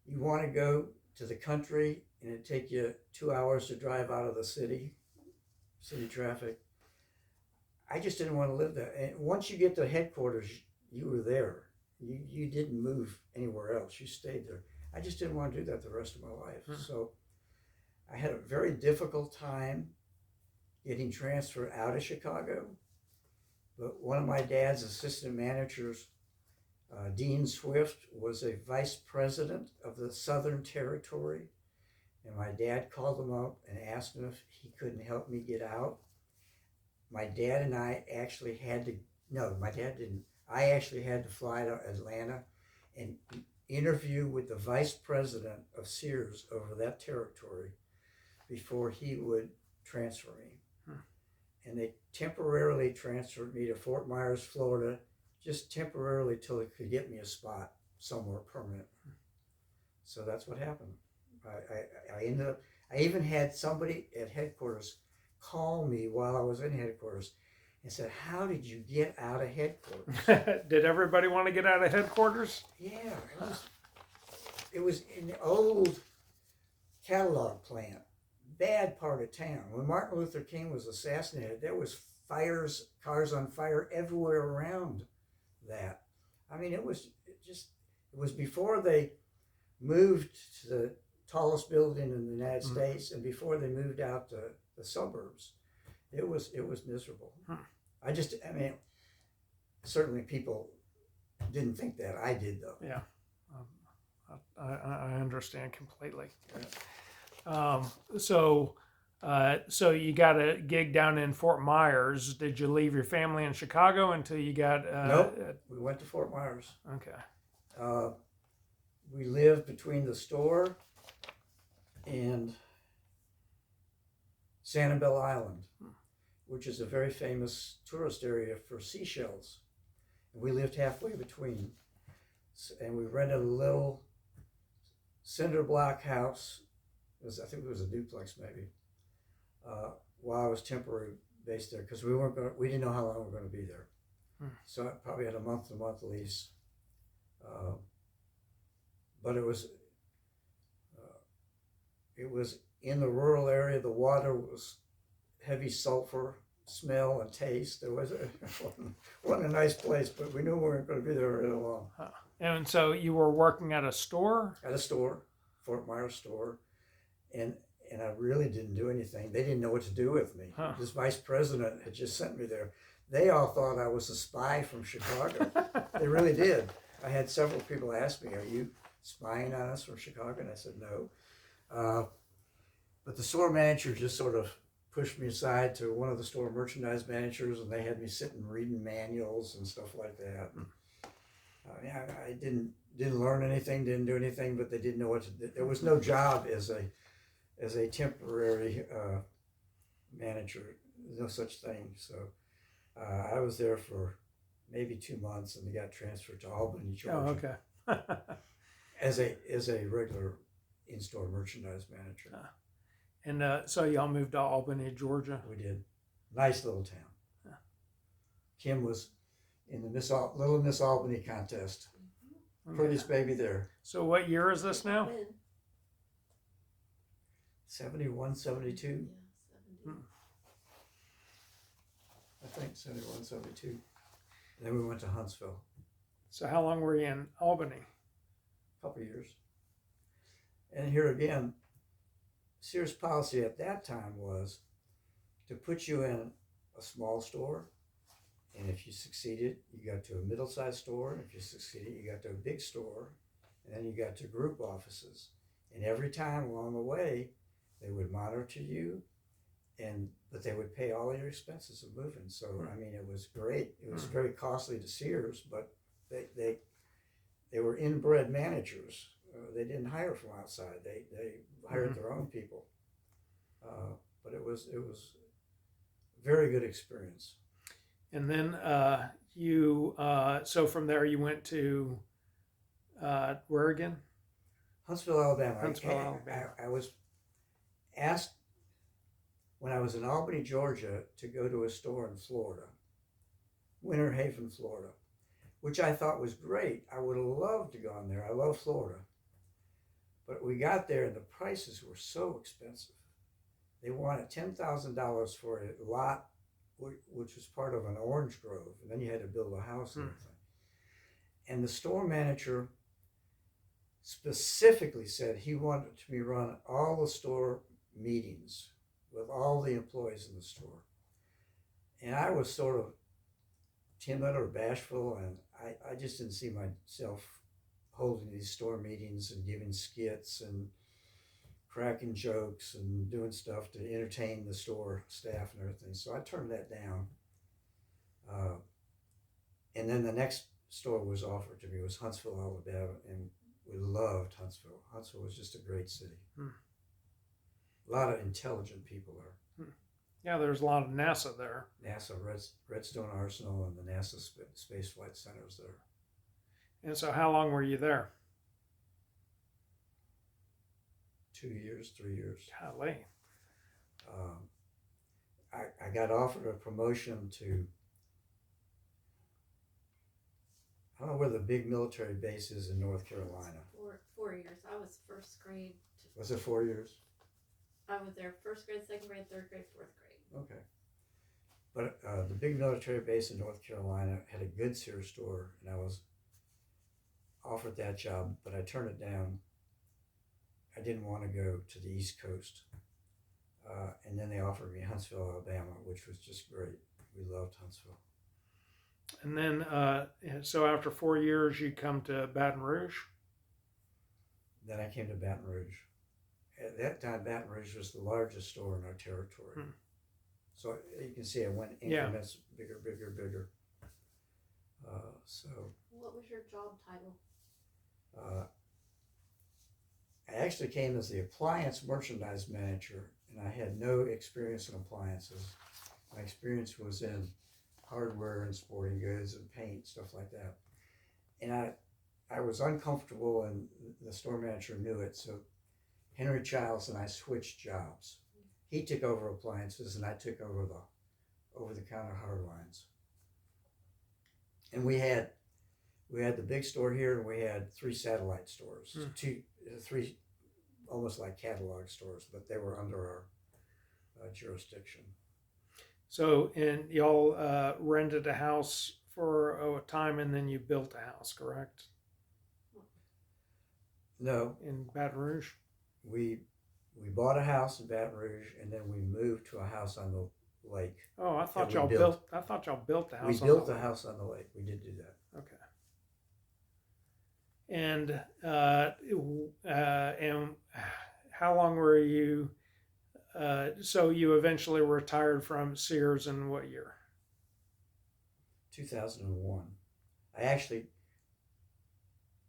You want to go to the country and it'd take you 2 hours to drive out of the city traffic. I just didn't want to live there. And once you get to headquarters, you were there. You didn't move anywhere else. You stayed there. I just didn't want to do that the rest of my life. So I had a very difficult time getting transferred out of Chicago. But one of my dad's assistant managers, Dean Swift, was a vice president of the Southern Territory. And my dad called him up and asked him if he couldn't help me get out. My dad and I actually had to, no, my dad didn't. I actually had to fly to Atlanta and interview with the vice president of Sears over that territory before he would transfer me. And they temporarily transferred me to Fort Myers, Florida, just temporarily till they could get me a spot somewhere permanent. So that's what happened. I ended up, I even had somebody at headquarters call me while I was in headquarters and said, "How did you get out of headquarters?" Did everybody want to get out of headquarters? Yeah, it was in the old catalog plant, bad part of town. When Martin Luther King was assassinated, there was fires, cars on fire everywhere around that. I mean, it was before they moved to the tallest building in the United States and before they moved out to the suburbs. It was miserable. I mean, certainly people didn't think that. I did, though. Yeah, I understand completely. So you got a gig down in Fort Myers. Did you leave your family in Chicago until you got? Nope. We went to Fort Myers. Okay. We lived between the store and Sanibel Island, which is a very famous tourist area for seashells. And we lived halfway between. And we rented a little cinder block house. I think it was a duplex maybe, while I was temporarily based there, because we didn't know how long we were going to be there. So I probably had a month-to-month lease. But it was in the rural area. The water was heavy sulfur smell and taste. It wasn't a nice place, but we knew we weren't going to be there very long. And so you were working at a store? At a store, Fort Myers store, and I really didn't do anything. They didn't know what to do with me. This vice president had just sent me there. They all thought I was a spy from Chicago. They really did. I had several people ask me, "Are you spying on us from Chicago?" And I said, "No." But the store manager just sort of pushed me aside to one of the store merchandise managers, and they had me sitting reading manuals and stuff like that. I didn't learn anything, didn't do anything, but they didn't know what to do. There was no job as a temporary manager, no such thing. So I was there for maybe 2 months, and they got transferred to Albany, Georgia. Oh, okay. as a regular in-store merchandise manager. And so y'all moved to Albany, Georgia? We did. Nice little town. Kim was in the Little Miss Albany contest. Prettiest baby there. So what year is this now? 71, 72. Yeah, 70. I think 71, 72. And then we went to Huntsville. So how long were you in Albany? A couple of years. And here again, Sears' policy at that time was to put you in a small store, and if you succeeded, you got to a middle-sized store, and if you succeeded, you got to a big store, and then you got to group offices. And every time along the way, they would monitor you, but they would pay all your expenses of moving. So, I mean, it was great. It was very costly to Sears, but they were inbred managers. They didn't hire from outside. They hired their own people. But it was a very good experience. And then so from there you went to where again? Huntsville, Alabama. Huntsville, Alabama. I was asked when I was in Albany, Georgia, to go to a store in Florida, Winter Haven, Florida, which I thought was great. I would have loved to go on there. I love Florida. But we got there and the prices were so expensive. They wanted $10,000 for a lot, which was part of an orange grove. And then you had to build a house and everything. And the store manager specifically said he wanted me to run all the store meetings with all the employees in the store. And I was sort of timid or bashful, and I just didn't see myself holding these store meetings and giving skits and cracking jokes and doing stuff to entertain the store staff and everything. So I turned that down. And then the next store was offered to me. It was Huntsville, Alabama, and we loved Huntsville. Huntsville was just a great city. A lot of intelligent people there. Yeah, there's a lot of NASA there. NASA, Redstone Arsenal, and the NASA Space Flight Center's there. And so how long were you there? 2 years, 3 years. Golly. I got offered a promotion to, I don't know where the big military base is in North Carolina. 4 years. I was first grade. Was it 4 years? I was there first grade, second grade, third grade, fourth grade. Okay. But the big military base in North Carolina had a good Sears store, and I was offered that job, but I turned it down. I didn't want to go to the East Coast. And then they offered me Huntsville, Alabama, which was just great. We loved Huntsville. And then, so after 4 years, you come to Baton Rouge? Then I came to Baton Rouge. At that time, Baton Rouge was the largest store in our territory. So you can see I went increments, bigger, bigger, bigger. What was your job title? I actually came as the appliance merchandise manager, and I had no experience in appliances. My experience was in hardware and sporting goods and paint, stuff like that. And I was uncomfortable, and the store manager knew it, so Henry Childs and I switched jobs. He took over appliances, and I took over the over-the-counter hard lines. And we had the big store here, and we had 3 satellite stores, 3 almost like catalog stores, but they were under our jurisdiction. So, and y'all rented a house for a time, and then you built a house, correct? No. In Baton Rouge? We bought a house in Baton Rouge, and then we moved to a house on the lake. Oh, I thought y'all built. I thought y'all built the house. We built the house on the lake. We did do that. Okay. And how long were you? So you eventually retired from Sears in what year? 2001. I actually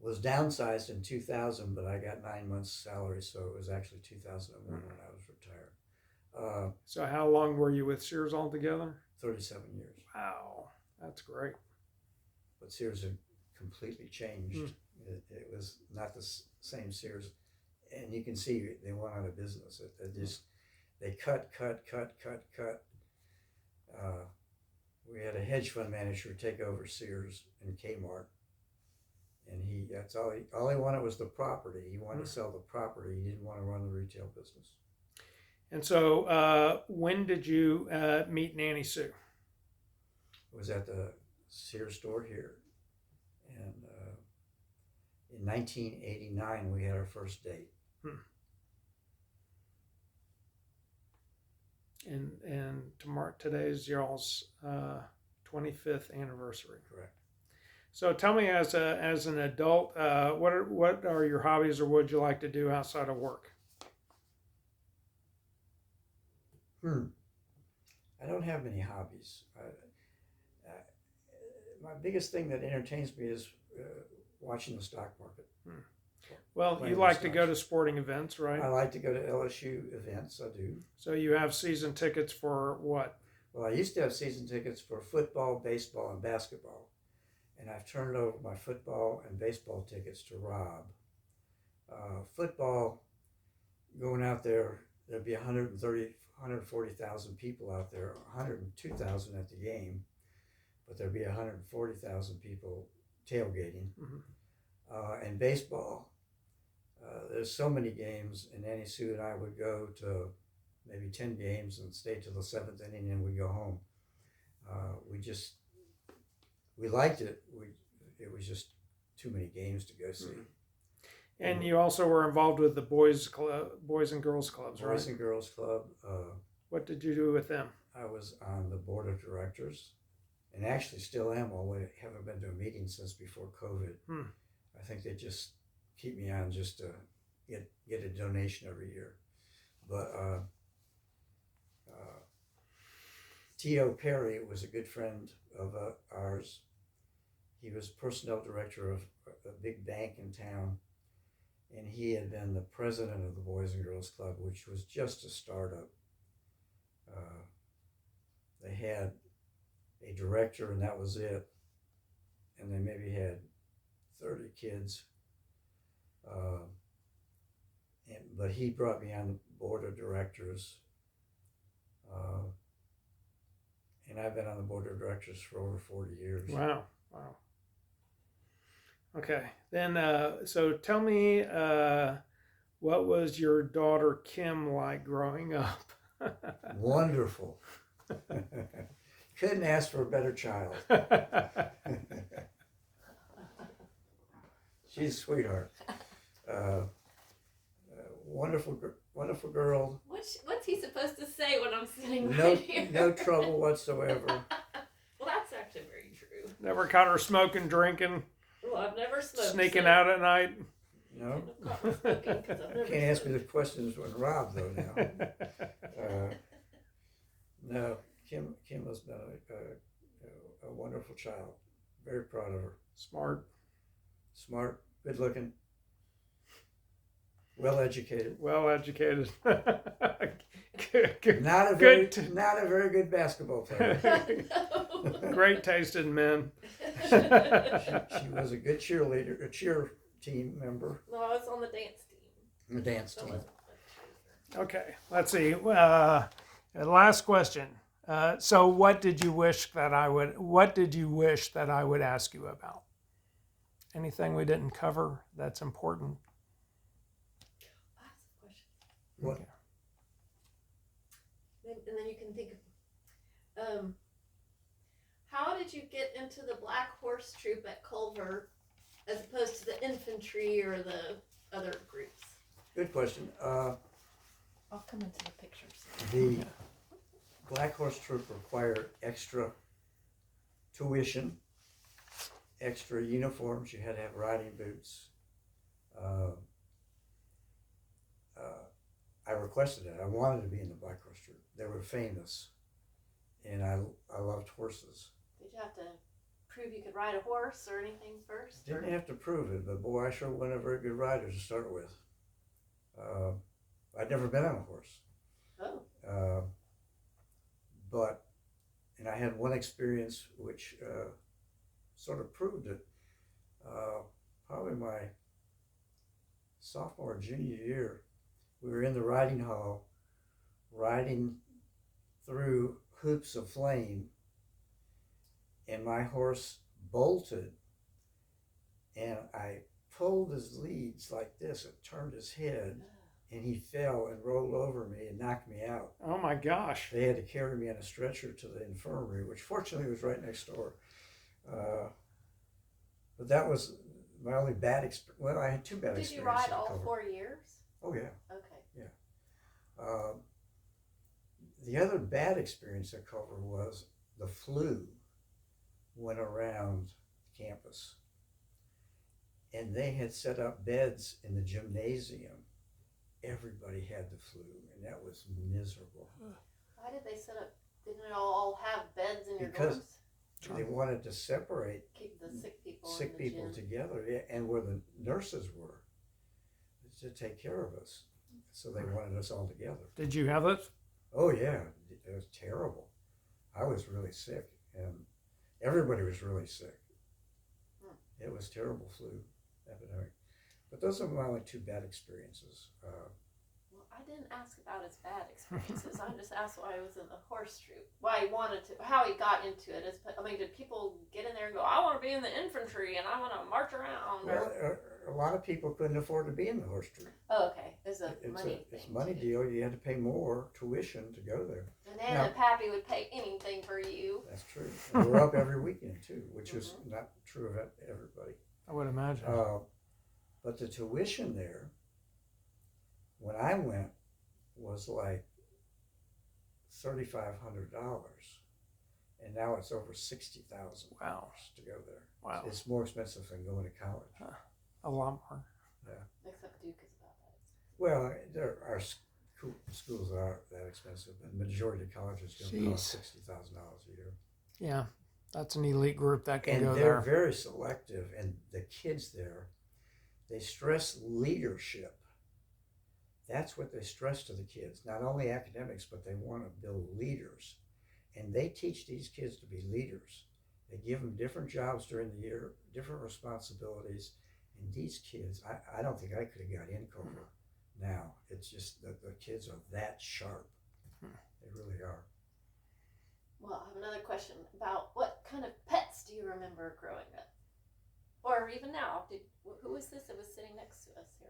was downsized in 2000, but I got 9 months' salary, so it was actually 2001 when I was retired. So how long were you with Sears altogether? 37 years. Wow, that's great. But Sears had completely changed. It was not the same Sears, and you can see they went out of business. They cut. We had a hedge fund manager take over Sears and Kmart, and that's all he wanted was the property. He wanted to sell the property. He didn't want to run the retail business. And so, when did you meet Nanny Sue? It was at the Sears store here, and in 1989 we had our first date. And today's y'all's 25th anniversary. Correct. So tell me, as an adult, what are your hobbies, or what would you like to do outside of work? I don't have many hobbies. My biggest thing that entertains me is watching the stock market. Well, you like to go to sporting events, right? I like to go to LSU events. I do. So you have season tickets for what? Well, I used to have season tickets for football, baseball, and basketball. And I've turned over my football and baseball tickets to Rob. Football, going out there, there'd be 130, 140,000 people out there, 102,000 at the game, but there'd be 140,000 people tailgating. And baseball, there's so many games, and Annie Sue and I would go to maybe 10 games and stay till the 7th inning, and we'd go home. We liked it. It was just too many games to go see. And you also were involved with the boys and girls clubs, right? Boys and Girls Club. What did you do with them? I was on the board of directors, and actually still am, although I haven't been to a meeting since before COVID. I think they just keep me on just to get a donation every year. But T.O. Perry was a good friend of ours. He was personnel director of a big bank in town, and he had been the president of the Boys and Girls Club, which was just a startup. They had a director, and that was it. And they maybe had 30 kids. But he brought me on the board of directors. And I've been on the board of directors for over 40 years. Wow. Okay. Then, so tell me, what was your daughter Kim like growing up? Wonderful. Couldn't ask for a better child. She's a sweetheart. Wonderful girl. What's he supposed to say when I'm sitting No, right here? no trouble whatsoever. Well, that's actually very true. Never caught her smoking, drinking, Well, I've never smoked. sneaking out at night. No. Caught me smoking 'cause I've never Can't ask me smoked. the questions when Rob though now. No, Kim has been a wonderful child. Very proud of her. Smart, Good looking, well educated. well educated. good, Not a very good basketball player. No. great taste in men. She was a good cheerleader, a cheer team member, No, I was on the dance team. a dance So I team. wasn't a cheerleader. Okay, let's see. Last question. So, what did you wish that I would ask you about? Anything we didn't cover that's important? That's a question. What? Okay. And then you can think of, how did you get into the Black Horse Troop at Culver as opposed to the infantry or the other groups? Good question. I'll come into the pictures. The Black Horse Troop required extra tuition, extra uniforms. You had to have riding boots. I requested it. I wanted to be in the Black Horse Troop. They were famous, and I loved horses. Did you have to prove you could ride a horse or anything first? Didn't have to prove it, but boy, I sure wasn't a very good rider to start with. I'd never been on a horse. Oh. And I had one experience which sort of proved it. Probably my sophomore or junior year, we were in the riding hall, riding through hoops of flame, and my horse bolted, and I pulled his leads like this. It turned his head, and he fell and rolled over me and knocked me out. Oh my gosh. They had to carry me on a stretcher to the infirmary, which fortunately was right next door. But that was my only bad experience. Well, I had two bad Did experiences. you ride at all Culver. 4 years? Oh, yeah. Okay. The other bad experience at Culver was the flu went around campus. And they had set up beds in the gymnasium. Everybody had the flu, and that was miserable. Why did they set up? Didn't it all have beds in your Because dorms? they wanted to separate Keep the sick people. sick in the people gym. together, yeah, and where the nurses were to take care of us. So they wanted us all together. Did you have it? Oh yeah, it was terrible. I was really sick, and everybody was really sick. It was terrible flu epidemic. But those are my only two bad experiences. Well, I didn't ask about his bad experiences. I just asked why he was in the horse troop. Why he wanted to, how he got into it. I mean, did people get in there and go, I want to be in the infantry and I want to march around? Well, a lot of people couldn't afford to be in the horse troop. Oh, okay. It's a money thing. It's a money deal. You had to pay more tuition to go there. And Nana and Pappy would pay anything for you. That's true. And we're up every weekend too, which is not true of everybody. I would imagine. But the tuition there, when I went, was like $3,500, and now it's over $60,000 to go there. Wow. It's more expensive than going to college. A lot more. Yeah. Except Duke is about that. Well, there are schools that aren't that expensive, but the majority of colleges going to cost $60,000 a year. Yeah, that's an elite group that can go And there. they're very selective, and the kids there, they stress leadership. That's what they stress to the kids. Not only academics, but they want to build leaders. And they teach these kids to be leaders. They give them different jobs during the year, different responsibilities. And these kids, I don't think I could have got in Cobra now. It's just that the kids are that sharp. They really are. Well, I have another question about what kind of pets do you remember growing up? Or even now? Who was this that was sitting next to us here?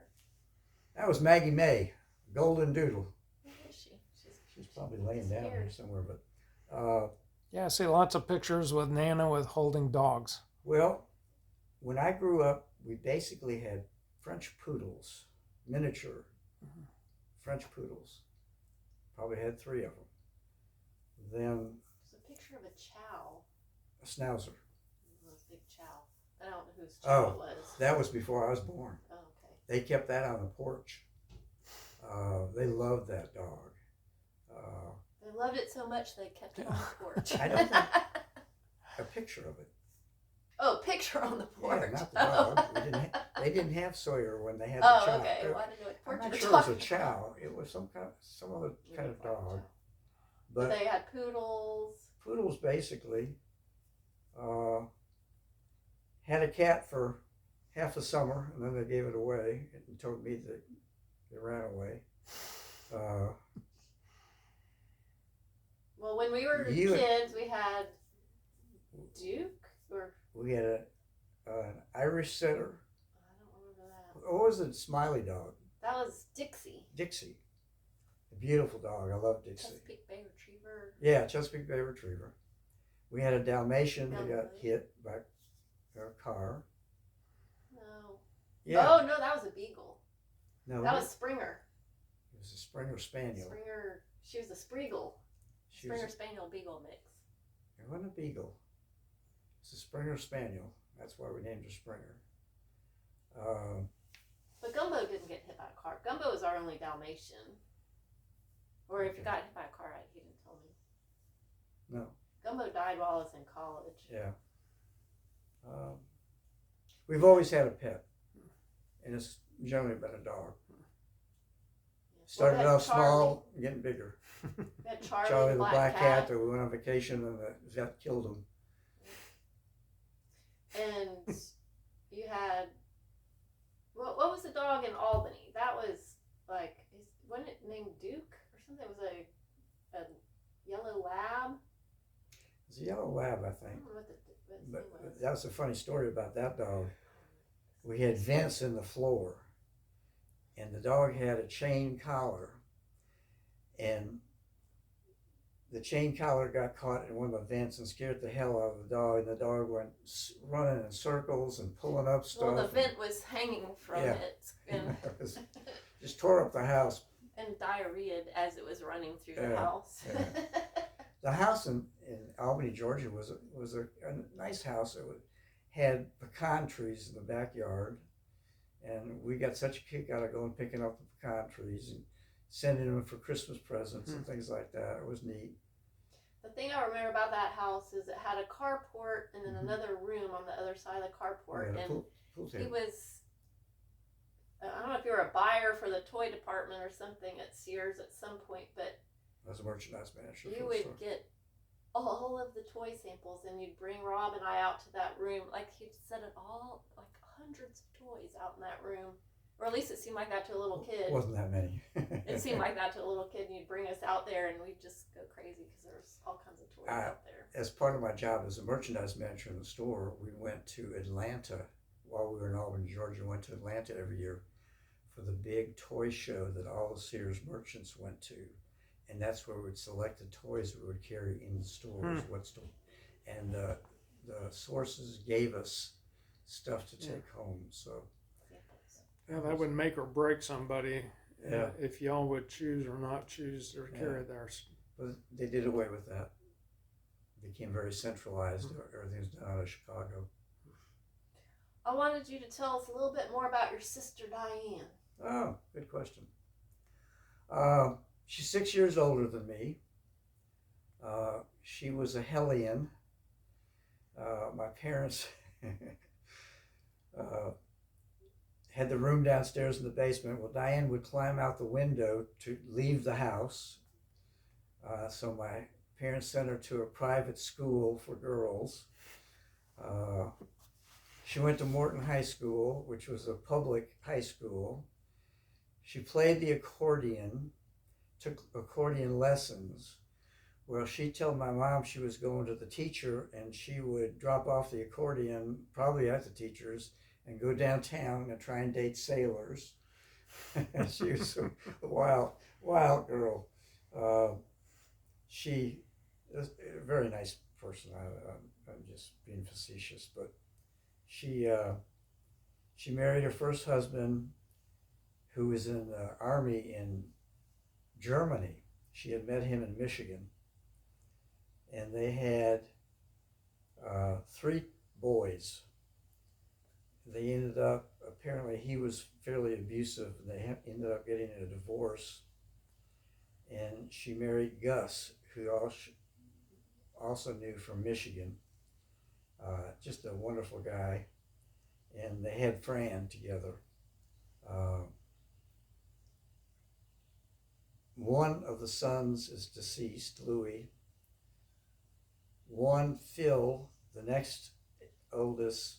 That was Maggie May, Golden Doodle. Where is she? She's probably laying down here somewhere, but yeah, I see lots of pictures with Nana with holding dogs. well, when I grew up, we basically had French poodles, miniature French poodles. Probably had 3 of them. Then There's a picture of a chow. a schnauzer. It was a big chow. I don't know whose chow it was. That was before I was born. Oh, okay. They kept that on the porch. They loved that dog. They loved it so much they kept it on the porch. I don't think a picture of it. Oh, picture on the porch. Yeah, not the dog. They didn't have Sawyer when they had the Oh, chow. okay. Well, I didn't know what porch I'm you not were sure it was a talking chow. It was some other kind of dog. But But they had poodles. poodles basically had a cat for half a summer, and then they gave it away and told me that they ran away. Well, when we were kids, we had Duke, or We had an Irish setter. I don't remember that. What was it? Smiley dog. That was Dixie. Dixie. A beautiful dog. I love Dixie. Chesapeake Bay Retriever. Yeah, Chesapeake Bay Retriever. We had a Dalmatian that got hit by a car. No. Yeah. Oh, no, that was a Beagle. No, That was Springer. it was a Springer Spaniel. Springer, she was a Spriegel. She was Springer Spaniel Beagle mix. It wasn't a Beagle. It's a Springer Spaniel. That's why we named her Springer. But Gumbo didn't get hit by a car. Gumbo was our only Dalmatian. Or if he got hit by a car, he didn't tell me. No. Gumbo died while I was in college. Yeah. We've always had a pet, and it's generally been a dog. Started off small, getting bigger. We had Charlie, Charlie the the black cat that we went on vacation, and the vet killed him. And you had, what was the dog in Albany? That was like, wasn't it named Duke or something? It was a yellow lab. It's a yellow lab, I I think. don't know what his But name was. that's a funny story about that dog. We had vents in the floor, and the dog had a chain collar, and the chain collar got caught in one of the vents and scared the hell out of the dog, and the dog went running in circles and pulling up stuff. Well, the vent was hanging from it and, just tore up the house. and diarrheaed as it was running through the house. Yeah. The house in Albany, Georgia was a nice house. It had pecan trees in the backyard, and we got such a kick out of going picking up the pecan trees and sending them for Christmas presents and things like that. It was neat. The thing I remember about that house is it had a carport and then another room on the other side of the carport. Yeah, and pool he table. was, I don't know if you were a buyer for the toy department or something at Sears at some point, but I was a merchandise manager. you would get all of the toy samples and you'd bring Rob and I out to that room. Like he'd set it all, like hundreds of toys out in that room. Or at least it seemed like that to a little kid. Wasn't that many. It seemed like that to a little kid, and you'd bring us out there, and we'd just go crazy because there was all kinds of toys out there. As part of my job as a merchandise manager in the store, we went to Atlanta while we were in Albany, Georgia. Went to Atlanta every year for the big toy show that all the Sears merchants went to, and that's where we'd select the toys we would carry in the stores. What store? And the sources gave us stuff to take home. So Yeah, that would make or break somebody Yeah. if y'all would choose or not choose to carry theirs. but they did away with that. It became very centralized. Everything's done out of Chicago. I wanted you to tell us a little bit more about your sister Diane. Oh, good question. She's 6 years older than me. She was a hellion. My parents had the room downstairs in the basement. Well, Diane would climb out the window to leave the house. So my parents sent her to a private school for girls. She went to Morton High School, which was a public high school. She played the accordion, took accordion lessons. Well, she'd tell my mom she was going to the teacher, and she would drop off the accordion, probably at the teacher's, and go downtown and try and date sailors. She was a wild girl. She was a very nice person. I'm just being facetious, but she married her first husband, who was in the army in Germany. She had met him in Michigan, and they had 3 boys. They ended up, apparently he was fairly abusive, and they ended up getting a divorce. And she married Gus, who also knew from Michigan. Just a wonderful guy. And they had Fran together. One of the sons is deceased, Louis. One, Phil, the next oldest,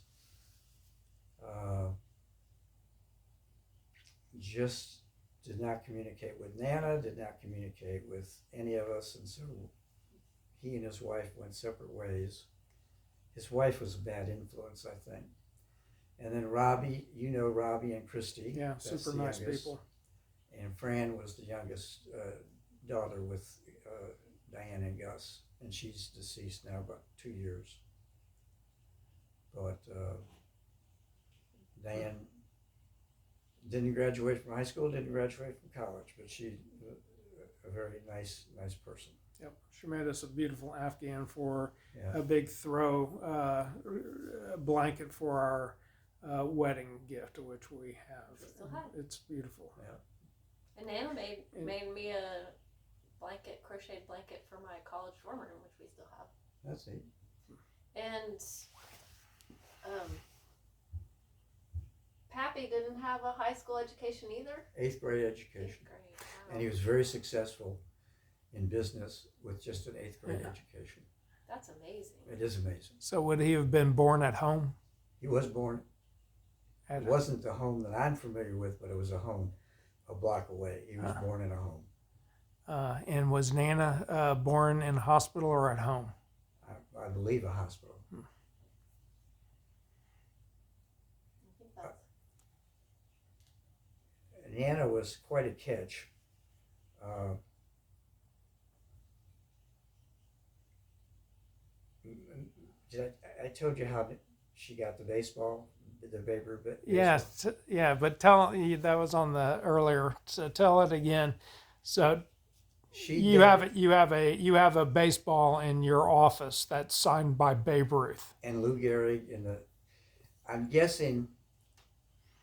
just did not communicate with Nana, did not communicate with any of us, and so he and his wife went separate ways. His wife was a bad influence, I think. And then Robbie, you know Robbie and Christy. Yeah, That's super the nice youngest. people. And Fran was the youngest daughter with Diane and Gus, and she's deceased now about 2 years. But Diane didn't graduate from high school, didn't graduate from college, but she's a very nice person. Yep, she made us a beautiful Afghan for Yeah. a big throw blanket for our wedding gift, which we have. We still have. It's beautiful. Yeah. And Nana made me a crocheted blanket for my college dorm room, which we still have. That's neat. And Pappy didn't have a high school education either. 8th grade education. 8th grade. Wow. And he was very successful in business with just an 8th grade education. That's amazing. It is amazing. So would he have been born at home? He was born, At it wasn't the home that I'm familiar with, but it was a home a block away. He was born in a home. and was Nana born in a hospital or at home? I believe a hospital. I think that's Nana was quite a catch. I told you how she got the baseball, the Babe Ruth baseball? Yes, yeah, but that was on the earlier. So tell it again. So you have a baseball in your office that's signed by Babe Ruth. And Lou Gehrig I'm guessing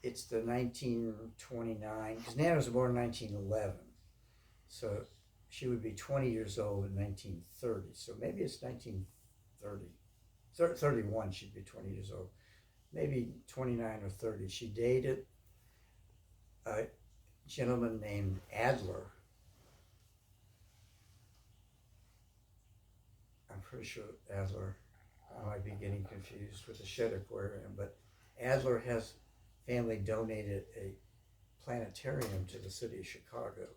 it's the 1929, because Nana was born in 1911. So she would be 20 years old in 1930. So maybe it's 1930. 31, she'd be 20 years old. Maybe 29 or 30. She dated a gentleman named Adler. I'm pretty sure Adler, I might be getting confused with the Shed Aquarium, but Adler has family donated planetarium to the city of Chicago.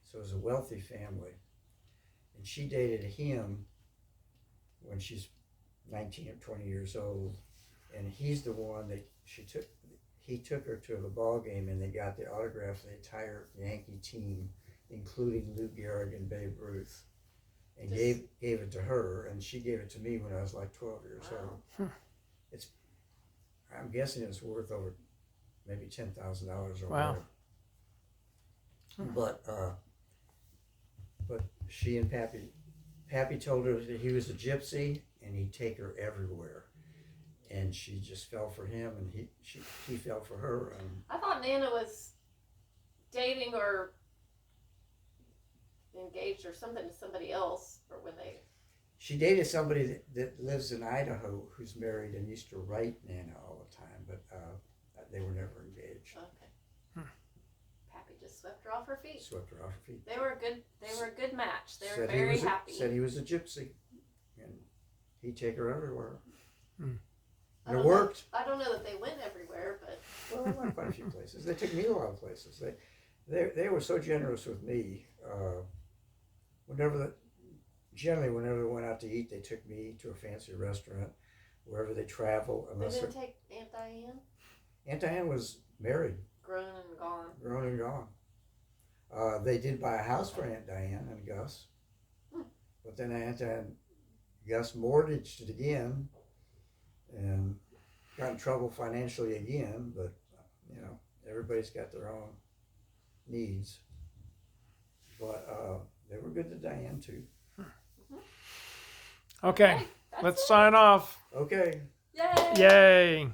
So it was a wealthy family. And she dated him when she's 19 or 20 years old. And he's the one that he took her to the ball game, and they got the autograph of the entire Yankee team, including Lou Gehrig and Babe Ruth, and gave it to her, and she gave it to me when I was like 12 years old. I'm guessing it's worth over maybe $10,000 or Wow. whatever. But she and Pappy told her that he was a gypsy and he'd take her everywhere. And she just fell for him, and he fell for her. I thought Nana was dating or engaged or something to somebody else, or when they. She dated somebody that lives in Idaho who's married and used to write Nana all the time, but they were never engaged. Okay. Pappy just swept her off her feet. Swept her off her feet. They were a good match. They were Said very happy. Said he was a gypsy, and he'd take her everywhere. I And it worked. I don't know that they went everywhere, but. Well, they went quite a few places. They took me a lot of places. They were so generous with me. Whenever they went out to eat, they took me to a fancy restaurant. Wherever they travel, They didn't take Aunt Diane? Aunt Diane was married, Grown and gone. grown and gone. They did buy a house for Aunt Diane and Gus, but then Aunt Diane, Gus mortgaged it again, and got in trouble financially again. But everybody's got their own needs. But they were good to Diane too. Okay, That's let's it. sign off. Okay. Yay! Yay!